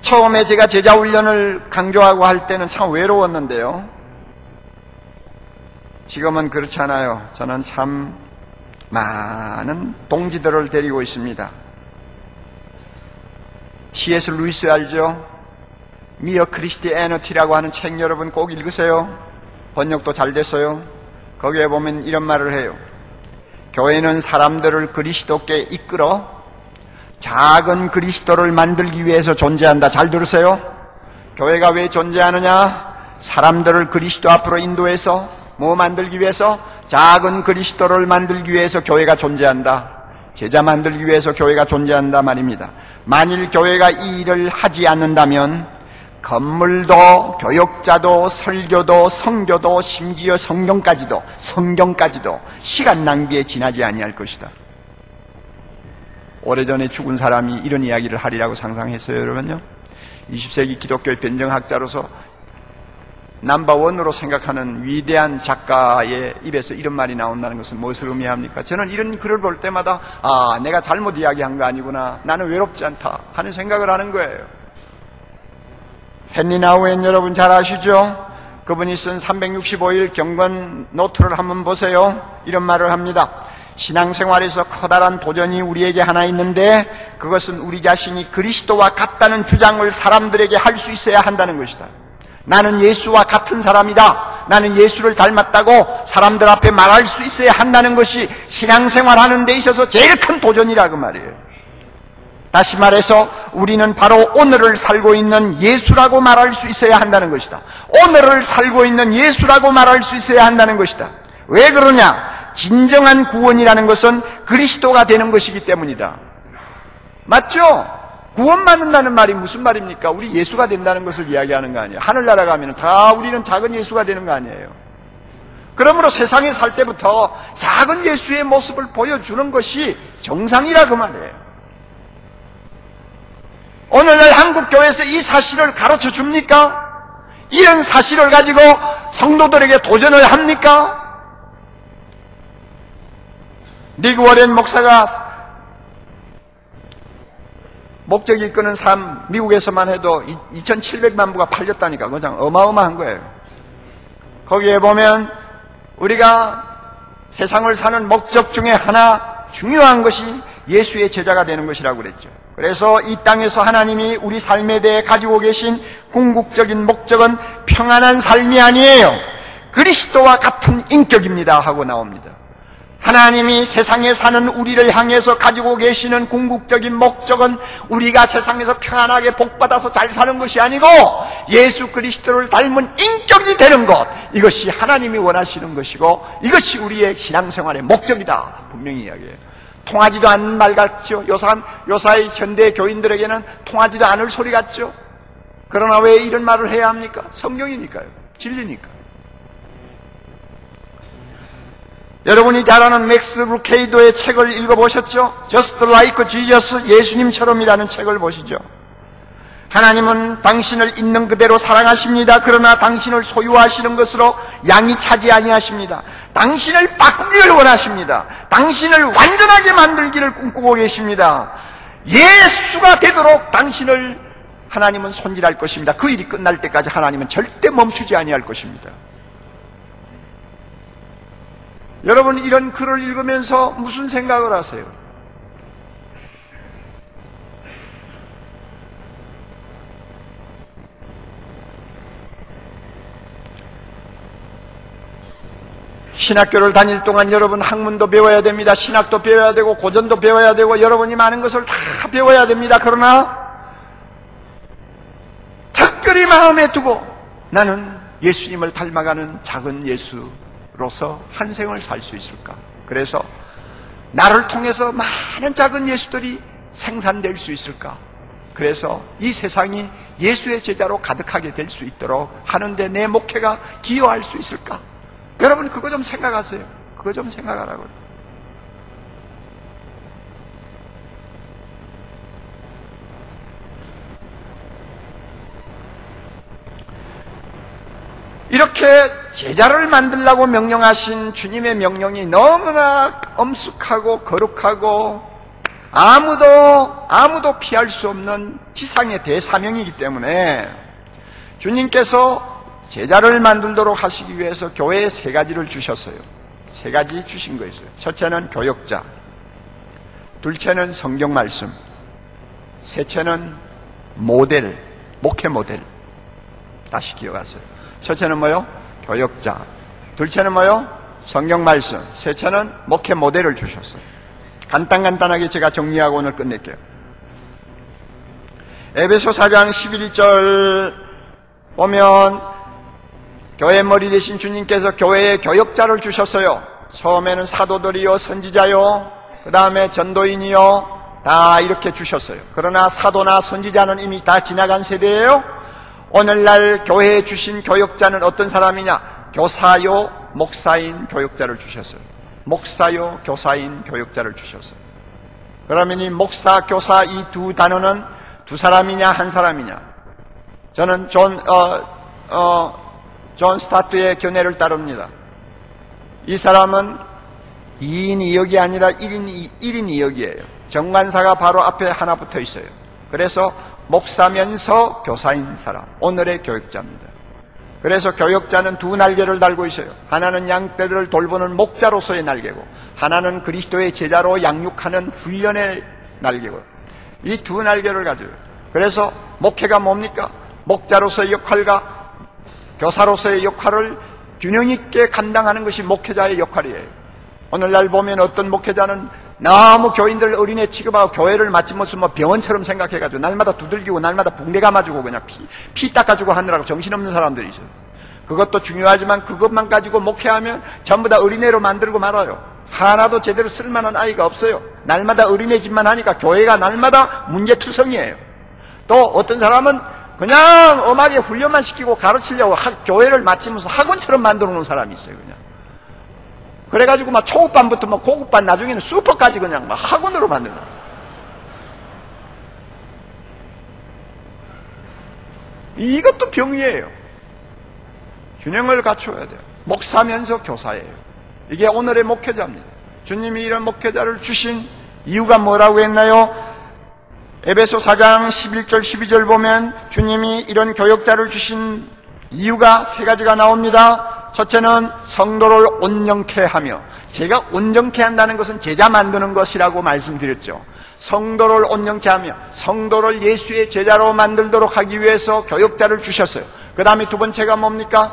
처음에 제가 제자훈련을 강조하고 할 때는 참 외로웠는데요. 지금은 그렇지 않아요. 저는 참 많은 동지들을 데리고 있습니다. C.S. 루이스 알죠? 미어 크리스티애너티라고 하는 책 여러분 꼭 읽으세요. 번역도 잘 됐어요. 거기에 보면 이런 말을 해요. 교회는 사람들을 그리스도께 이끌어 작은 그리스도를 만들기 위해서 존재한다. 잘 들으세요. 교회가 왜 존재하느냐? 사람들을 그리스도 앞으로 인도해서 뭐 만들기 위해서? 작은 그리스도를 만들기 위해서 교회가 존재한다. 제자 만들기 위해서 교회가 존재한다 말입니다. 만일 교회가 이 일을 하지 않는다면 건물도 교역자도 설교도 성교도 심지어 성경까지도 시간 낭비에 지나지 아니할 것이다. 오래전에 죽은 사람이 이런 이야기를 하리라고 상상했어요, 여러분요. 20세기 기독교의 변정학자로서 넘버원으로 생각하는 위대한 작가의 입에서 이런 말이 나온다는 것은 무엇을 의미합니까? 저는 이런 글을 볼 때마다 내가 잘못 이야기한 거 아니구나, 나는 외롭지 않다 하는 생각을 하는 거예요. 헨리 나우엔 여러분 잘 아시죠? 그분이 쓴 365일 경건 노트를 한번 보세요. 이런 말을 합니다. 신앙생활에서 커다란 도전이 우리에게 하나 있는데 그것은 우리 자신이 그리스도와 같다는 주장을 사람들에게 할 수 있어야 한다는 것이다. 나는 예수와 같은 사람이다, 나는 예수를 닮았다고 사람들 앞에 말할 수 있어야 한다는 것이 신앙생활하는 데 있어서 제일 큰 도전이라고 말이에요. 다시 말해서 우리는 바로 오늘을 살고 있는 예수라고 말할 수 있어야 한다는 것이다. 오늘을 살고 있는 예수라고 말할 수 있어야 한다는 것이다. 왜 그러냐? 진정한 구원이라는 것은 그리스도가 되는 것이기 때문이다. 맞죠? 구원받는다는 말이 무슨 말입니까? 우리 예수가 된다는 것을 이야기하는 거 아니에요. 하늘나라 가면 다 우리는 작은 예수가 되는 거 아니에요. 그러므로 세상에 살 때부터 작은 예수의 모습을 보여주는 것이 정상이라 그 말이에요. 오늘날 한국교회에서 이 사실을 가르쳐 줍니까? 이런 사실을 가지고 성도들에게 도전을 합니까? 리그 워렌 목사가 목적 이끄는 삶, 미국에서만 해도 2,700만 부가 팔렸다니까. 그건 어마어마한 거예요. 거기에 보면 우리가 세상을 사는 목적 중에 하나 중요한 것이 예수의 제자가 되는 것이라고 그랬죠. 그래서 이 땅에서 하나님이 우리 삶에 대해 가지고 계신 궁극적인 목적은 평안한 삶이 아니에요. 그리스도와 같은 인격입니다 하고 나옵니다. 하나님이 세상에 사는 우리를 향해서 가지고 계시는 궁극적인 목적은 우리가 세상에서 평안하게 복받아서 잘 사는 것이 아니고 예수 그리스도를 닮은 인격이 되는 것, 이것이 하나님이 원하시는 것이고 이것이 우리의 신앙생활의 목적이다, 분명히 이야기해요. 통하지도 않는 말 같죠. 요사이 현대 교인들에게는 통하지도 않을 소리 같죠. 그러나 왜 이런 말을 해야 합니까? 성경이니까요. 진리니까. 여러분이 잘 아는 맥스 루케이도의 책을 읽어보셨죠? Just Like Jesus, 예수님처럼이라는 책을 보시죠. 하나님은 당신을 있는 그대로 사랑하십니다. 그러나 당신을 소유하시는 것으로 양이 차지 아니하십니다. 당신을 바꾸기를 원하십니다. 당신을 완전하게 만들기를 꿈꾸고 계십니다. 예수가 되도록 당신을 하나님은 손질할 것입니다. 그 일이 끝날 때까지 하나님은 절대 멈추지 아니할 것입니다. 여러분, 이런 글을 읽으면서 무슨 생각을 하세요? 신학교를 다닐 동안 여러분 학문도 배워야 됩니다. 신학도 배워야 되고 고전도 배워야 되고 여러분이 많은 것을 다 배워야 됩니다. 그러나 특별히 마음에 두고 나는 예수님을 닮아가는 작은 예수로서 한 생을 살 수 있을까? 그래서 나를 통해서 많은 작은 예수들이 생산될 수 있을까? 그래서 이 세상이 예수의 제자로 가득하게 될 수 있도록 하는데 내 목회가 기여할 수 있을까? 여러분 그거 좀 생각하세요. 그거 좀 생각하라고요. 이렇게 제자를 만들라고 명령하신 주님의 명령이 너무나 엄숙하고 거룩하고 아무도 피할 수 없는 지상의 대사명이기 때문에 주님께서 제자를 만들도록 하시기 위해서 교회에 3가지를 주셨어요. 3가지 주신 거 있어요. 첫째는 교역자, 둘째는 성경 말씀, 셋째는 모델, 목회 모델. 다시 기억하세요. 첫째는 뭐요? 교역자, 둘째는 뭐요? 성경 말씀, 셋째는 목회 모델을 주셨어요. 간단하게 제가 정리하고 오늘 끝낼게요. 에베소 4장 11절 보면 교회 머리 되신 주님께서 교회에 교역자를 주셨어요. 처음에는 사도들이요, 선지자요, 그 다음에 전도인이요, 다 이렇게 주셨어요. 그러나 사도나 선지자는 이미 다 지나간 세대예요. 오늘날 교회에 주신 교역자는 어떤 사람이냐? 교사요, 목사인 교역자를 주셨어요. 목사요, 교사인 교역자를 주셨어요. 그러면 이 목사, 교사 이 두 단어는 두 사람이냐, 한 사람이냐? 저는 존 스타트의 견해를 따릅니다. 이 사람은 2인 2역이 아니라 1인 2역이에요. 정관사가 바로 앞에 하나 붙어 있어요. 그래서 목사면서 교사인 사람, 오늘의 교역자입니다. 그래서 교역자는 2 날개를 달고 있어요. 하나는 양떼들을 돌보는 목자로서의 날개고, 하나는 그리스도의 제자로 양육하는 훈련의 날개고, 이 2 날개를 가져요. 그래서 목회가 뭡니까? 목자로서의 역할과 교사로서의 역할을 균형 있게 감당하는 것이 목회자의 역할이에요. 오늘날 보면 어떤 목회자는 너무 교인들 어린애 취급하고 교회를 마치 무슨 병원처럼 생각해가지고 날마다 두들기고 날마다 붕대 감아주고 그냥 피 닦아주고 하느라고 정신없는 사람들이 있어요. 그것도 중요하지만 그것만 가지고 목회하면 전부 다 어린애로 만들고 말아요. 하나도 제대로 쓸만한 아이가 없어요. 날마다 어린애 짓만 하니까 교회가 날마다 문제투성이에요. 또 어떤 사람은 그냥 음악에 훈련만 시키고 가르치려고 교회를 마치 무슨 학원처럼 만들어 놓은 사람이 있어요. 그냥 그래가지고 막 초급반부터 막 고급반, 나중에는 슈퍼까지 그냥 막 학원으로 만들어 놨어요. 이것도 병이에요. 균형을 갖춰야 돼요. 목사면서 교사예요. 이게 오늘의 목회자입니다. 주님이 이런 목회자를 주신 이유가 뭐라고 했나요? 에베소 4장 11절 12절 보면 주님이 이런 교역자를 주신 이유가 3가지가 나옵니다. 첫째는 성도를 온전케 하며, 제가 온전케 한다는 것은 제자 만드는 것이라고 말씀드렸죠. 성도를 온전케 하며 성도를 예수의 제자로 만들도록 하기 위해서 교역자를 주셨어요. 그 다음에 2번째가 뭡니까?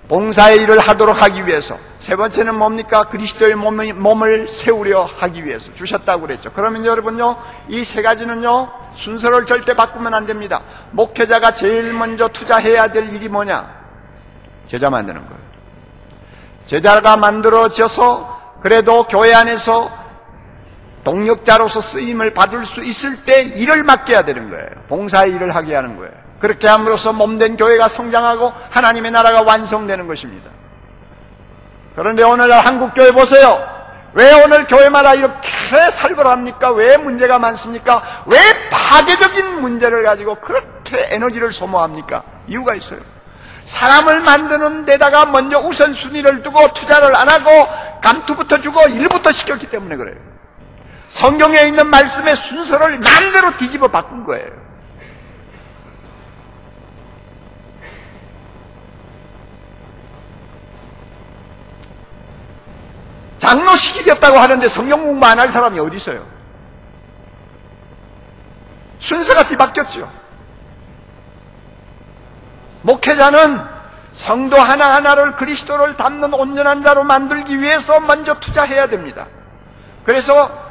봉사의 일을 하도록 하기 위해서, 세 번째는 뭡니까? 그리스도의 몸을 세우려 하기 위해서 주셨다고 그랬죠. 그러면 여러분요, 이 세 가지는요, 순서를 절대 바꾸면 안 됩니다. 목회자가 제일 먼저 투자해야 될 일이 뭐냐? 제자 만드는 거예요. 제자가 만들어져서 그래도 교회 안에서 동역자로서 쓰임을 받을 수 있을 때 일을 맡겨야 되는 거예요. 봉사의 일을 하게 하는 거예요. 그렇게 함으로써 몸된 교회가 성장하고 하나님의 나라가 완성되는 것입니다. 그런데 오늘 한국교회 보세요. 왜 오늘 교회마다 이렇게 살벌합니까? 왜 문제가 많습니까? 왜 파괴적인 문제를 가지고 그렇게 에너지를 소모합니까? 이유가 있어요. 사람을 만드는 데다가 먼저 우선순위를 두고 투자를 안 하고 감투부터 주고 일부터 시켰기 때문에 그래요. 성경에 있는 말씀의 순서를 마음대로 뒤집어 바꾼 거예요. 장로 시키겠다고 하는데 성경 공부 안 할 사람이 어디 있어요? 순서가 뒤바뀌었죠. 목회자는 성도 하나하나를 그리스도를 닮는 온전한 자로 만들기 위해서 먼저 투자해야 됩니다. 그래서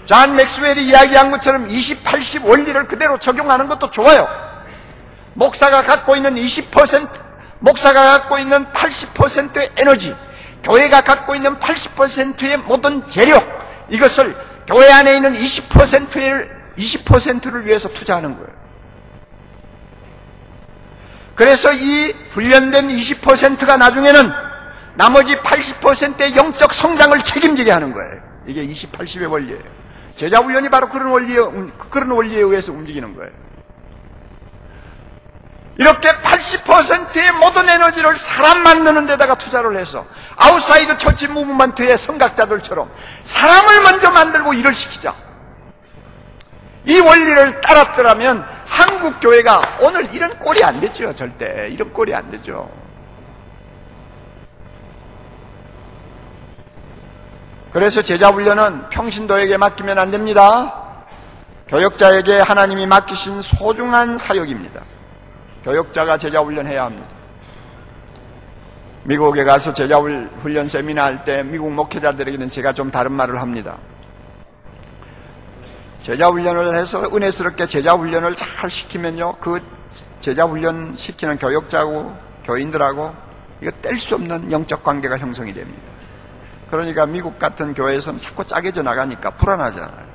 존 맥스웰이 이야기한 것처럼 20-80 원리를 그대로 적용하는 것도 좋아요. 목사가 갖고 있는 20%, 목사가 갖고 있는 80%의 에너지, 교회가 갖고 있는 80%의 모든 재력, 이것을 교회 안에 있는 20%를 위해서 투자하는 거예요. 그래서 이 훈련된 20%가 나중에는 나머지 80%의 영적 성장을 책임지게 하는 거예요. 이게 20-80의 원리예요. 제자 훈련이 바로 그런 원리에 의해서 움직이는 거예요. 이렇게 80%의 모든 에너지를 사람 만드는 데다가 투자를 해서 아웃사이드 처치 무브먼트의 선각자들처럼 사람을 먼저 만들고 일을 시키자. 이 원리를 따랐더라면 한국 교회가 오늘 이런 꼴이 안 되죠. 절대 이런 꼴이 안 되죠. 그래서 제자 훈련은 평신도에게 맡기면 안 됩니다. 교역자에게 하나님이 맡기신 소중한 사역입니다. 교역자가 제자 훈련해야 합니다. 미국에 가서 제자 훈련 세미나 할 때 미국 목회자들에게는 제가 좀 다른 말을 합니다. 제자 훈련을 해서 은혜스럽게 제자 훈련을 잘 시키면요, 그 제자 훈련 시키는 교역자하고 교인들하고 이거 뗄 수 없는 영적 관계가 형성이 됩니다. 그러니까 미국 같은 교회에서는 자꾸 짜게져 나가니까 불안하잖아요.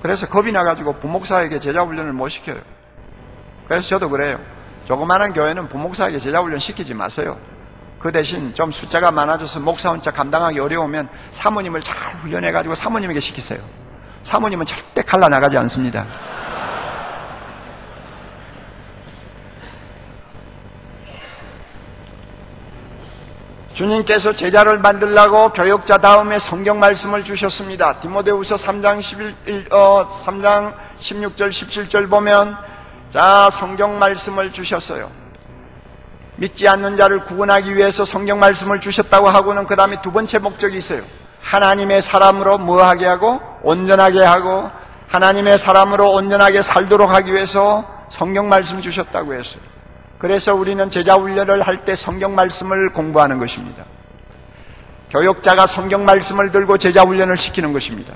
그래서 겁이 나가지고 부목사에게 제자 훈련을 못 시켜요. 그래서 저도 그래요. 조그마한 교회는 부목사에게 제자 훈련 시키지 마세요. 그 대신 좀 숫자가 많아져서 목사 혼자 감당하기 어려우면 사모님을 잘 훈련해가지고 사모님에게 시키세요. 사모님은 절대 갈라나가지 않습니다. 주님께서 제자를 만들라고 교역자 다음에 성경 말씀을 주셨습니다. 디모데후서 3장 16절 17절 보면 자, 성경 말씀을 주셨어요. 믿지 않는 자를 구원하기 위해서 성경 말씀을 주셨다고 하고는 그 다음에 두 번째 목적이 있어요. 하나님의 사람으로 뭐하게 하고 온전하게 하고 하나님의 사람으로 온전하게 살도록 하기 위해서 성경 말씀 주셨다고 했어요. 그래서 우리는 제자 훈련을 할 때 성경 말씀을 공부하는 것입니다. 교역자가 성경 말씀을 들고 제자 훈련을 시키는 것입니다.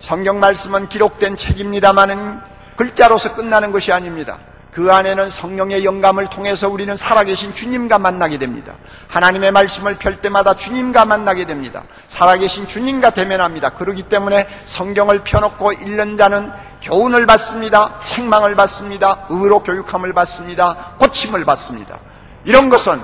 성경 말씀은 기록된 책입니다마는 글자로서 끝나는 것이 아닙니다. 그 안에는 성령의 영감을 통해서 우리는 살아계신 주님과 만나게 됩니다. 하나님의 말씀을 펼 때마다 주님과 만나게 됩니다. 살아계신 주님과 대면합니다. 그렇기 때문에 성경을 펴놓고 읽는 자는 교훈을 받습니다. 책망을 받습니다. 의로 교육함을 받습니다. 고침을 받습니다. 이런 것은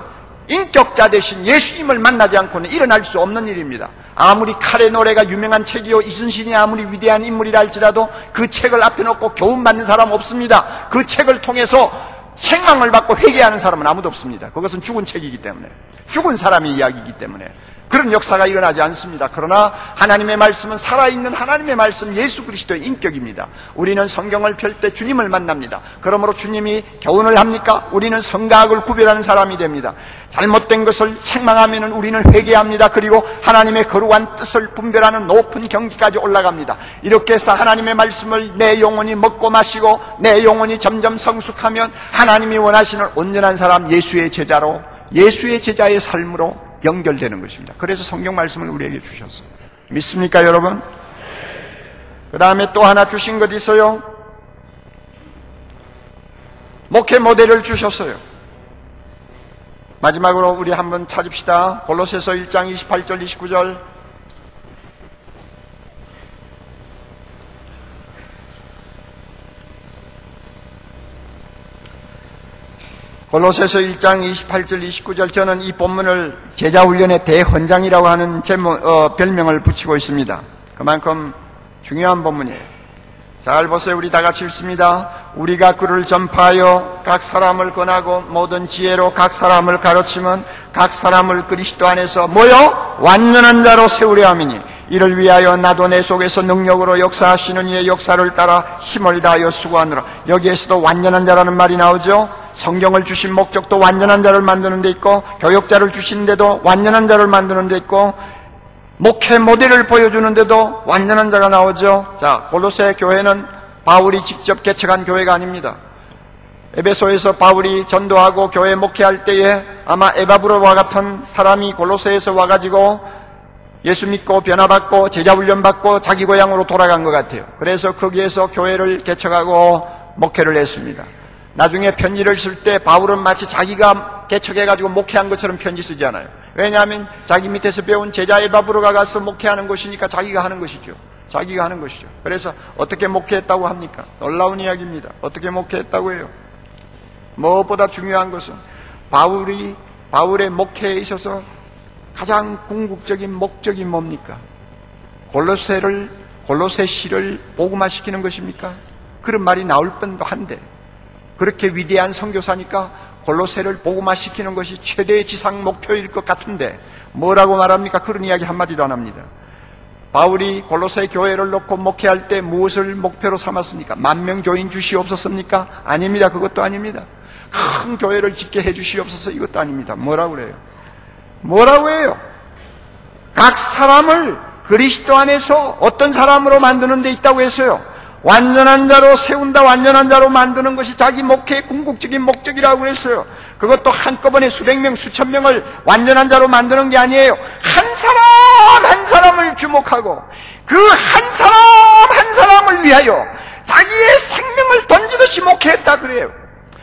인격자 대신 예수님을 만나지 않고는 일어날 수 없는 일입니다. 아무리 칼의 노래가 유명한 책이요 이순신이 아무리 위대한 인물이라 할지라도 그 책을 앞에 놓고 교훈받는 사람 없습니다. 그 책을 통해서 책망을 받고 회개하는 사람은 아무도 없습니다. 그것은 죽은 책이기 때문에, 죽은 사람의 이야기이기 때문에 그런 역사가 일어나지 않습니다. 그러나 하나님의 말씀은 살아있는 하나님의 말씀, 예수 그리스도의 인격입니다. 우리는 성경을 펼 때 주님을 만납니다. 그러므로 주님이 교훈을 합니까? 우리는 성과 악을 구별하는 사람이 됩니다. 잘못된 것을 책망하면 우리는 회개합니다. 그리고 하나님의 거룩한 뜻을 분별하는 높은 경지까지 올라갑니다. 이렇게 해서 하나님의 말씀을 내 영혼이 먹고 마시고 내 영혼이 점점 성숙하면 하나님이 원하시는 온전한 사람, 예수의 제자로, 예수의 제자의 삶으로 연결되는 것입니다. 그래서 성경 말씀을 우리에게 주셨어요. 믿습니까, 여러분? 그 다음에 또 하나 주신 것 있어요. 목회 모델을 주셨어요. 마지막으로 우리 한번 찾읍시다. 골로새서 1장 28절 29절. 골로새서 1장 28절 29절. 저는 이 본문을 제자훈련의 대헌장이라고 하는 별명을 붙이고 있습니다. 그만큼 중요한 본문이에요. 잘 보세요. 우리 다 같이 읽습니다. 우리가 그를 전파하여 각 사람을 권하고 모든 지혜로 각 사람을 가르치면 각 사람을 그리스도 안에서 뭐요? 완전한 자로 세우려 함이니 이를 위하여 나도 내 속에서 능력으로 역사하시는 이의 역사를 따라 힘을 다하여 수고하느라. 여기에서도 완전한 자라는 말이 나오죠. 성경을 주신 목적도 완전한 자를 만드는 데 있고, 교역자를 주시는데도 완전한 자를 만드는 데 있고, 목회 모델을 보여주는데도 완전한 자가 나오죠. 자, 골로새 교회는 바울이 직접 개척한 교회가 아닙니다. 에베소에서 바울이 전도하고 교회 목회할 때에 아마 에바브로와 같은 사람이 골로새에서 와가지고 예수 믿고 변화받고 제자훈련 받고 자기 고향으로 돌아간 것 같아요. 그래서 거기에서 교회를 개척하고 목회를 했습니다. 나중에 편지를 쓸 때 바울은 마치 자기가 개척해가지고 목회한 것처럼 편지 쓰지 않아요. 왜냐하면 자기 밑에서 배운 제자 에바브로가 가서 목회하는 것이니까 자기가 하는 것이죠. 자기가 하는 것이죠. 그래서 어떻게 목회했다고 합니까? 놀라운 이야기입니다. 어떻게 목회했다고 해요? 무엇보다 중요한 것은 바울의 목회에 있어서 가장 궁극적인 목적이 뭡니까? 골로새시를 복음화시키는 것입니까? 그런 말이 나올 뻔도 한데, 그렇게 위대한 선교사니까 골로새를 복음화시키는 것이 최대의 지상 목표일 것 같은데 뭐라고 말합니까? 그런 이야기 한마디도 안 합니다. 바울이 골로새 교회를 놓고 목회할 때 무엇을 목표로 삼았습니까? 10,000명 교인 주시옵소서입니까? 아닙니다. 그것도 아닙니다. 큰 교회를 짓게 해주시옵소서, 이것도 아닙니다. 뭐라고 그래요? 뭐라고 해요? 각 사람을 그리스도 안에서 어떤 사람으로 만드는 데 있다고 했어요. 완전한 자로 세운다, 완전한 자로 만드는 것이 자기 목회의 궁극적인 목적이라고 그랬어요. 그것도 한꺼번에 수백 명, 수천 명을 완전한 자로 만드는 게 아니에요. 한 사람 한 사람을 주목하고 그 한 사람 한 사람을 위하여 자기의 생명을 던지듯이 목회했다 그래요.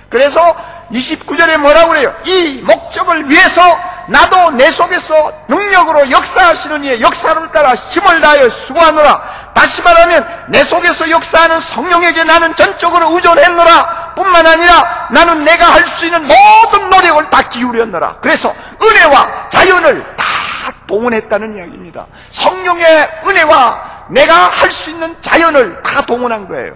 그래서 29절에 뭐라고 그래요? 이 목적을 위해서 나도 내 속에서 능력으로 역사하시는 이의 역사를 따라 힘을 다하여 수고하노라. 다시 말하면 내 속에서 역사하는 성령에게 나는 전적으로 의존했노라. 뿐만 아니라 나는 내가 할 수 있는 모든 노력을 다 기울였노라. 그래서 은혜와 자연을 다 동원했다는 이야기입니다. 성령의 은혜와 내가 할 수 있는 자연을 다 동원한 거예요.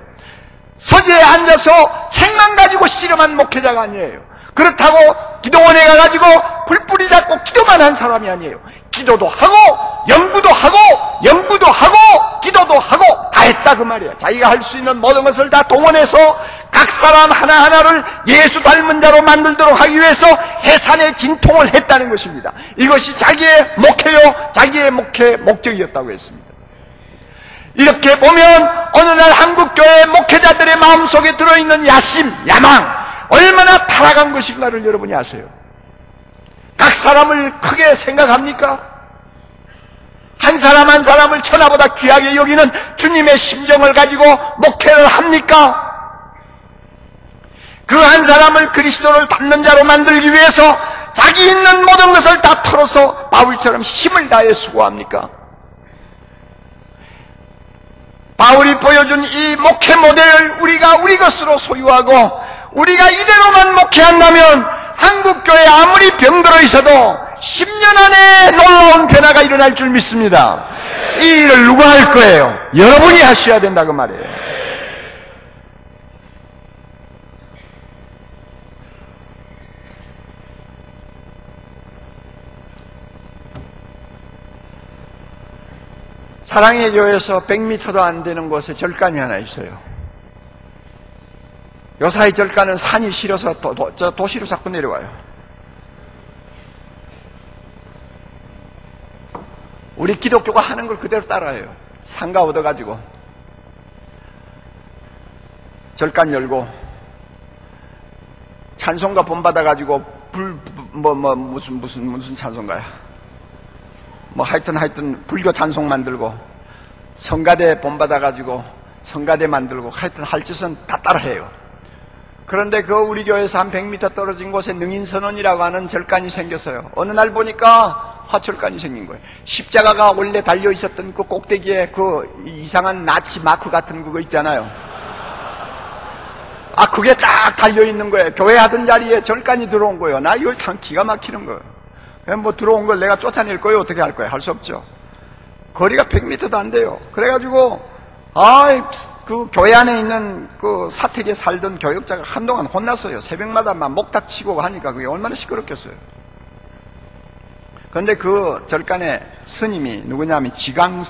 서재에 앉아서 책만 가지고 씨름한 목회자가 아니에요. 그렇다고 기도원에 가가지고 불뿌리 잡고 기도만 한 사람이 아니에요. 기도도 하고 연구도 하고 기도도 하고 다 했다 그 말이에요. 자기가 할 수 있는 모든 것을 다 동원해서 각 사람 하나하나를 예수 닮은 자로 만들도록 하기 위해서 해산의 진통을 했다는 것입니다. 이것이 자기의 목회요, 자기의 목회 목적이었다고 했습니다. 이렇게 보면 어느 날 한국교회 목회자들의 마음속에 들어있는 야심, 야망 얼마나 타락한 것인가를 여러분이 아세요? 각 사람을 크게 생각합니까? 한 사람 한 사람을 천하보다 귀하게 여기는 주님의 심정을 가지고 목회를 합니까? 그 한 사람을 그리스도를 닮는 자로 만들기 위해서 자기 있는 모든 것을 다 털어서 바울처럼 힘을 다해 수고합니까? 바울이 보여준 이 목회 모델을 우리가 우리 것으로 소유하고 우리가 이대로만 목회한다면 한국교회 아무리 병들어 있어도 10년 안에 놀라운 변화가 일어날 줄 믿습니다. 이 일을 누가 할 거예요? 여러분이 하셔야 된다고 말이에요. 사랑의 교회에서 100m도 안 되는 곳에 절간이 하나 있어요. 요사이 절간은 산이 싫어서 도시로 자꾸 내려와요. 우리 기독교가 하는 걸 그대로 따라해요. 상가 얻어가지고 절간 열고 찬송가 본받아가지고 무슨 찬송가야. 하여튼 불교 찬송 만들고 성가대 본받아가지고 성가대 만들고 하여튼 할 짓은 다 따라해요. 그런데 우리 교회에서 한 100m 떨어진 곳에 능인선원이라고 하는 절간이 생겼어요. 어느 날 보니까 화철간이 생긴 거예요. 십자가가 원래 달려있었던 그 꼭대기에 그 이상한 나치 마크 같은 그거 있잖아요. 그게 딱 달려있는 거예요. 교회 하던 자리에 절간이 들어온 거예요. 나 이거 참 기가 막히는 거예요. 들어온 걸 내가 쫓아낼 거예요? 어떻게 할 거예요? 할 수 없죠. 거리가 100m도 안 돼요. 그래가지고, 그 교회 안에 있는 그 사택에 살던 교역자가 한동안 혼났어요. 새벽마다 막 목탁 치고 하니까 그게 얼마나 시끄럽겠어요. 그런데 그 절간의 스님이 누구냐면 지광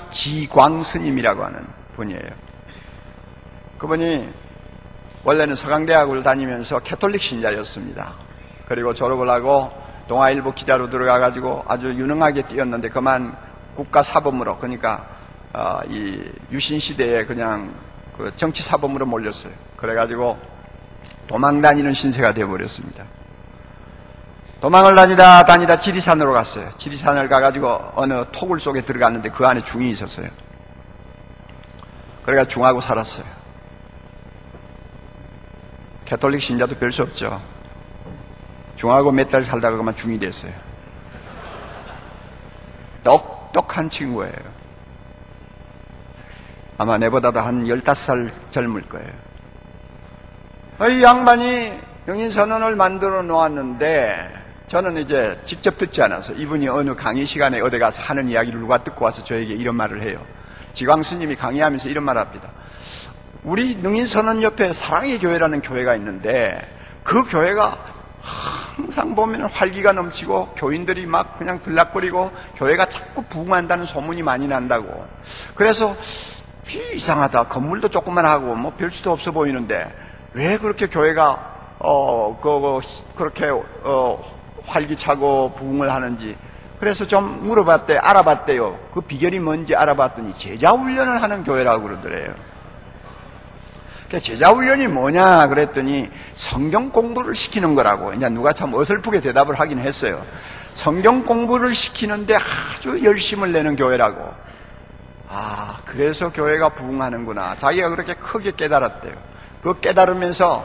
스님이라고 하는 분이에요. 그분이 원래는 서강대학을 다니면서 캐톨릭 신자였습니다. 그리고 졸업을 하고 동아일보 기자로 들어가가지고 아주 유능하게 뛰었는데 그만 국가사범으로, 그러니까 이 유신시대에 그냥 그 정치사범으로 몰렸어요. 그래가지고 도망다니는 신세가 되어버렸습니다. 도망을 다니다 지리산으로 갔어요. 지리산을 가가지고 어느 토굴 속에 들어갔는데 그 안에 중이 있었어요. 그래가 중하고 살았어요. 캐톨릭 신자도 별 수 없죠. 중하고 몇 달 살다가 그만 중이 됐어요. 똑똑한 친구예요. 아마 내보다도 한 15살 젊을 거예요. 이 양반이 영인선언을 만들어 놓았는데 저는 이제 직접 듣지 않아서 이분이 어느 강의 시간에 어디 가서 하는 이야기를 누가 듣고 와서 저에게 이런 말을 해요. 지광스님이 강의하면서 이런 말을 합니다. 우리 능인선언 옆에 사랑의 교회라는 교회가 있는데 그 교회가 항상 보면 활기가 넘치고 교인들이 막 그냥 들락거리고 교회가 자꾸 부흥한다는 소문이 많이 난다고. 그래서 이상하다. 건물도 조금만 하고 뭐 별 수도 없어 보이는데 왜 그렇게 교회가 그렇게 활기차고 부흥을 하는지. 그래서 좀 알아봤대요. 그 비결이 뭔지 알아봤더니 제자훈련을 하는 교회라고 그러더래요. 제자훈련이 뭐냐 그랬더니 성경 공부를 시키는 거라고. 이제 누가 참 어설프게 대답을 하긴 했어요. 성경 공부를 시키는데 아주 열심을 내는 교회라고. 그래서 교회가 부흥하는구나. 자기가 그렇게 크게 깨달았대요. 그 깨달으면서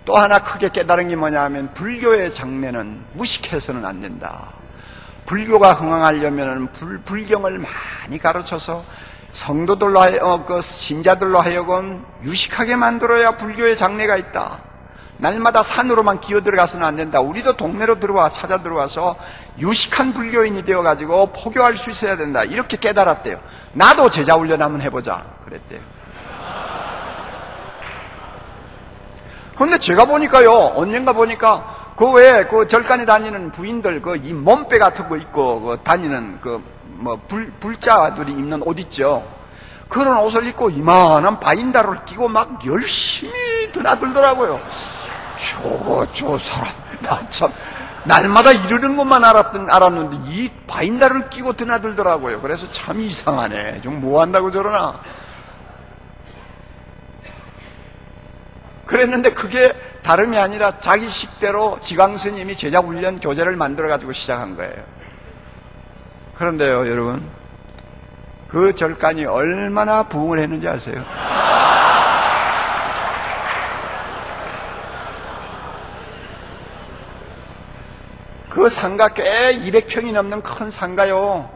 또 하나 크게 깨달은 게 뭐냐 하면 불교의 장래는 무식해서는 안 된다. 불교가 흥황하려면 불경을 많이 가르쳐서 성도들로 그 신자들로 하여금 유식하게 만들어야 불교의 장래가 있다. 날마다 산으로만 기어 들어가서는 안 된다. 우리도 동네로 찾아 들어와서 유식한 불교인이 되어가지고 포교할 수 있어야 된다. 이렇게 깨달았대요. 나도 제자훈련 한번 해보자 그랬대요. 그런데 제가 보니까요, 언젠가 보니까 그 외에 그 절간에 다니는 부인들 이 몸빼 같은 거 입고 다니는 불자들이 입는 옷 있죠. 그런 옷을 입고 이만한 바인다를 끼고 막 열심히 드나들더라고요. 저 사람, 나 참, 날마다 이러는 것만 알았는데 이 바인다를 끼고 드나들더라고요. 그래서 참 이상하네. 좀 뭐 한다고 저러나. 그랬는데 그게 다름이 아니라 자기 식대로 지광스님이 제자훈련 교재를 만들어가지고 시작한 거예요. 그런데요, 여러분, 그 절간이 얼마나 부흥을 했는지 아세요? 그 상가 꽤 200평이 넘는 큰 상가요.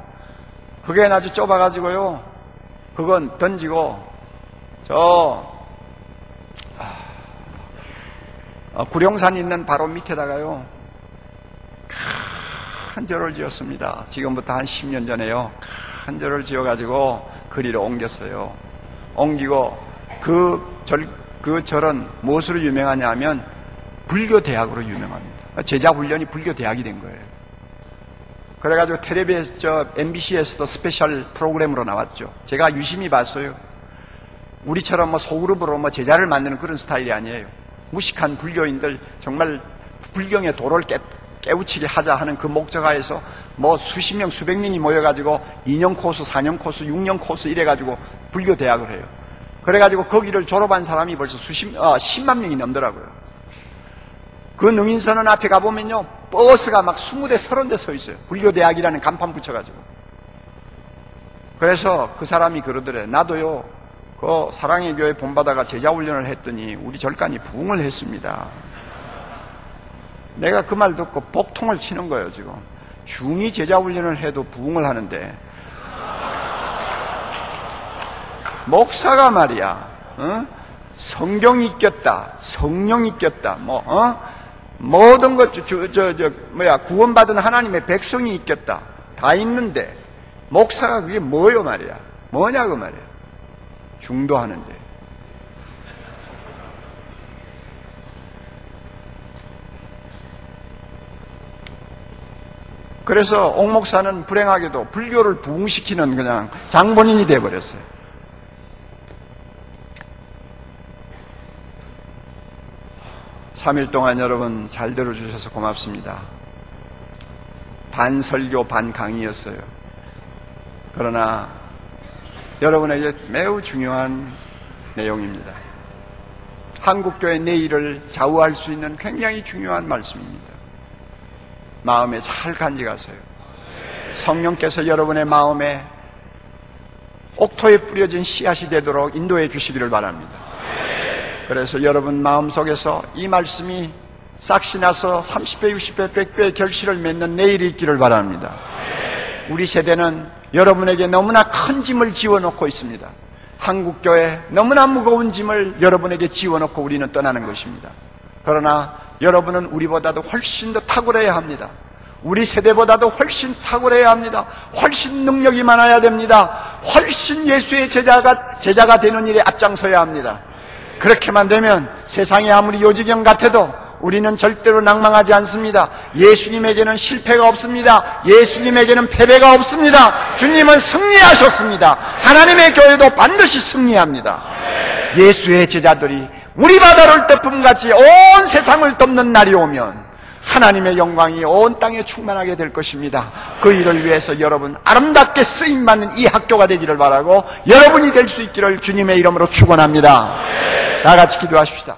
그게 아주 좁아가지고요. 그건 던지고 구룡산 있는 바로 밑에다가요 큰 절을 지었습니다. 지금부터 한 10년 전에요. 큰 절을 지어가지고 거리로 옮겼어요. 옮기고 그 절은 무엇으로 유명하냐 하면 불교대학으로 유명합니다. 제자훈련이 불교대학이 된 거예요. 그래가지고 텔레비에서 MBC에서도 스페셜 프로그램으로 나왔죠. 제가 유심히 봤어요. 우리처럼 뭐 소그룹으로 뭐 제자를 만드는 그런 스타일이 아니에요. 무식한 불교인들 정말 불경의 도를 깨우치게 하자 하는 그 목적하에서 뭐 수십 명, 수백 명이 모여가지고 2년 코스, 4년 코스, 6년 코스 이래가지고 불교 대학을 해요. 그래가지고 거기를 졸업한 사람이 벌써 10만 명이 넘더라고요. 그 능인선언 앞에 가보면요, 버스가 막 20대, 30대 서 있어요. 불교 대학이라는 간판 붙여가지고. 그래서 그 사람이 그러더래. 나도요, 그 사랑의 교회 본받아가 제자훈련을 했더니 우리 절간이 부흥을 했습니다. 내가 그 말 듣고 복통을 치는 거예요, 지금. 중이 제자훈련을 해도 부흥을 하는데, 목사가 말이야, 성경이 있겠다, 성령이 있겠다, 모든 것, 구원받은 하나님의 백성이 있겠다. 다 있는데, 목사가 그게 뭐요 말이야? 뭐냐고 말이야? 중도하는데. 그래서 옥 목사는 불행하게도 불교를 부흥시키는 그냥 장본인이 되어버렸어요. 삼 일 동안 여러분 잘 들어주셔서 고맙습니다. 반 설교 반 강의였어요. 그러나 여러분에게 매우 중요한 내용입니다. 한국교회 내일을 좌우할 수 있는 굉장히 중요한 말씀입니다. 마음에 잘 간직하세요. 성령께서 여러분의 마음에 옥토에 뿌려진 씨앗이 되도록 인도해 주시기를 바랍니다. 그래서 여러분 마음속에서 이 말씀이 싹이 나서 30배, 60배, 100배의 결실을 맺는 내일이 있기를 바랍니다. 우리 세대는 여러분에게 너무나 큰 짐을 지워놓고 있습니다. 한국교회 너무나 무거운 짐을 여러분에게 지워놓고 우리는 떠나는 것입니다. 그러나 여러분은 우리보다도 훨씬 더 탁월해야 합니다. 우리 세대보다도 훨씬 탁월해야 합니다. 훨씬 능력이 많아야 됩니다. 훨씬 예수의 제자가 되는 일에 앞장서야 합니다. 그렇게만 되면 세상이 아무리 요지경 같아도 우리는 절대로 낭망하지 않습니다. 예수님에게는 실패가 없습니다. 예수님에게는 패배가 없습니다. 주님은 승리하셨습니다. 하나님의 교회도 반드시 승리합니다. 예수의 제자들이 우리 바다를 덮음같이 온 세상을 덮는 날이 오면 하나님의 영광이 온 땅에 충만하게 될 것입니다. 그 일을 위해서 여러분 아름답게 쓰임받는 이 학교가 되기를 바라고 여러분이 될 수 있기를 주님의 이름으로 축원합니다. 다 같이 기도하십시다.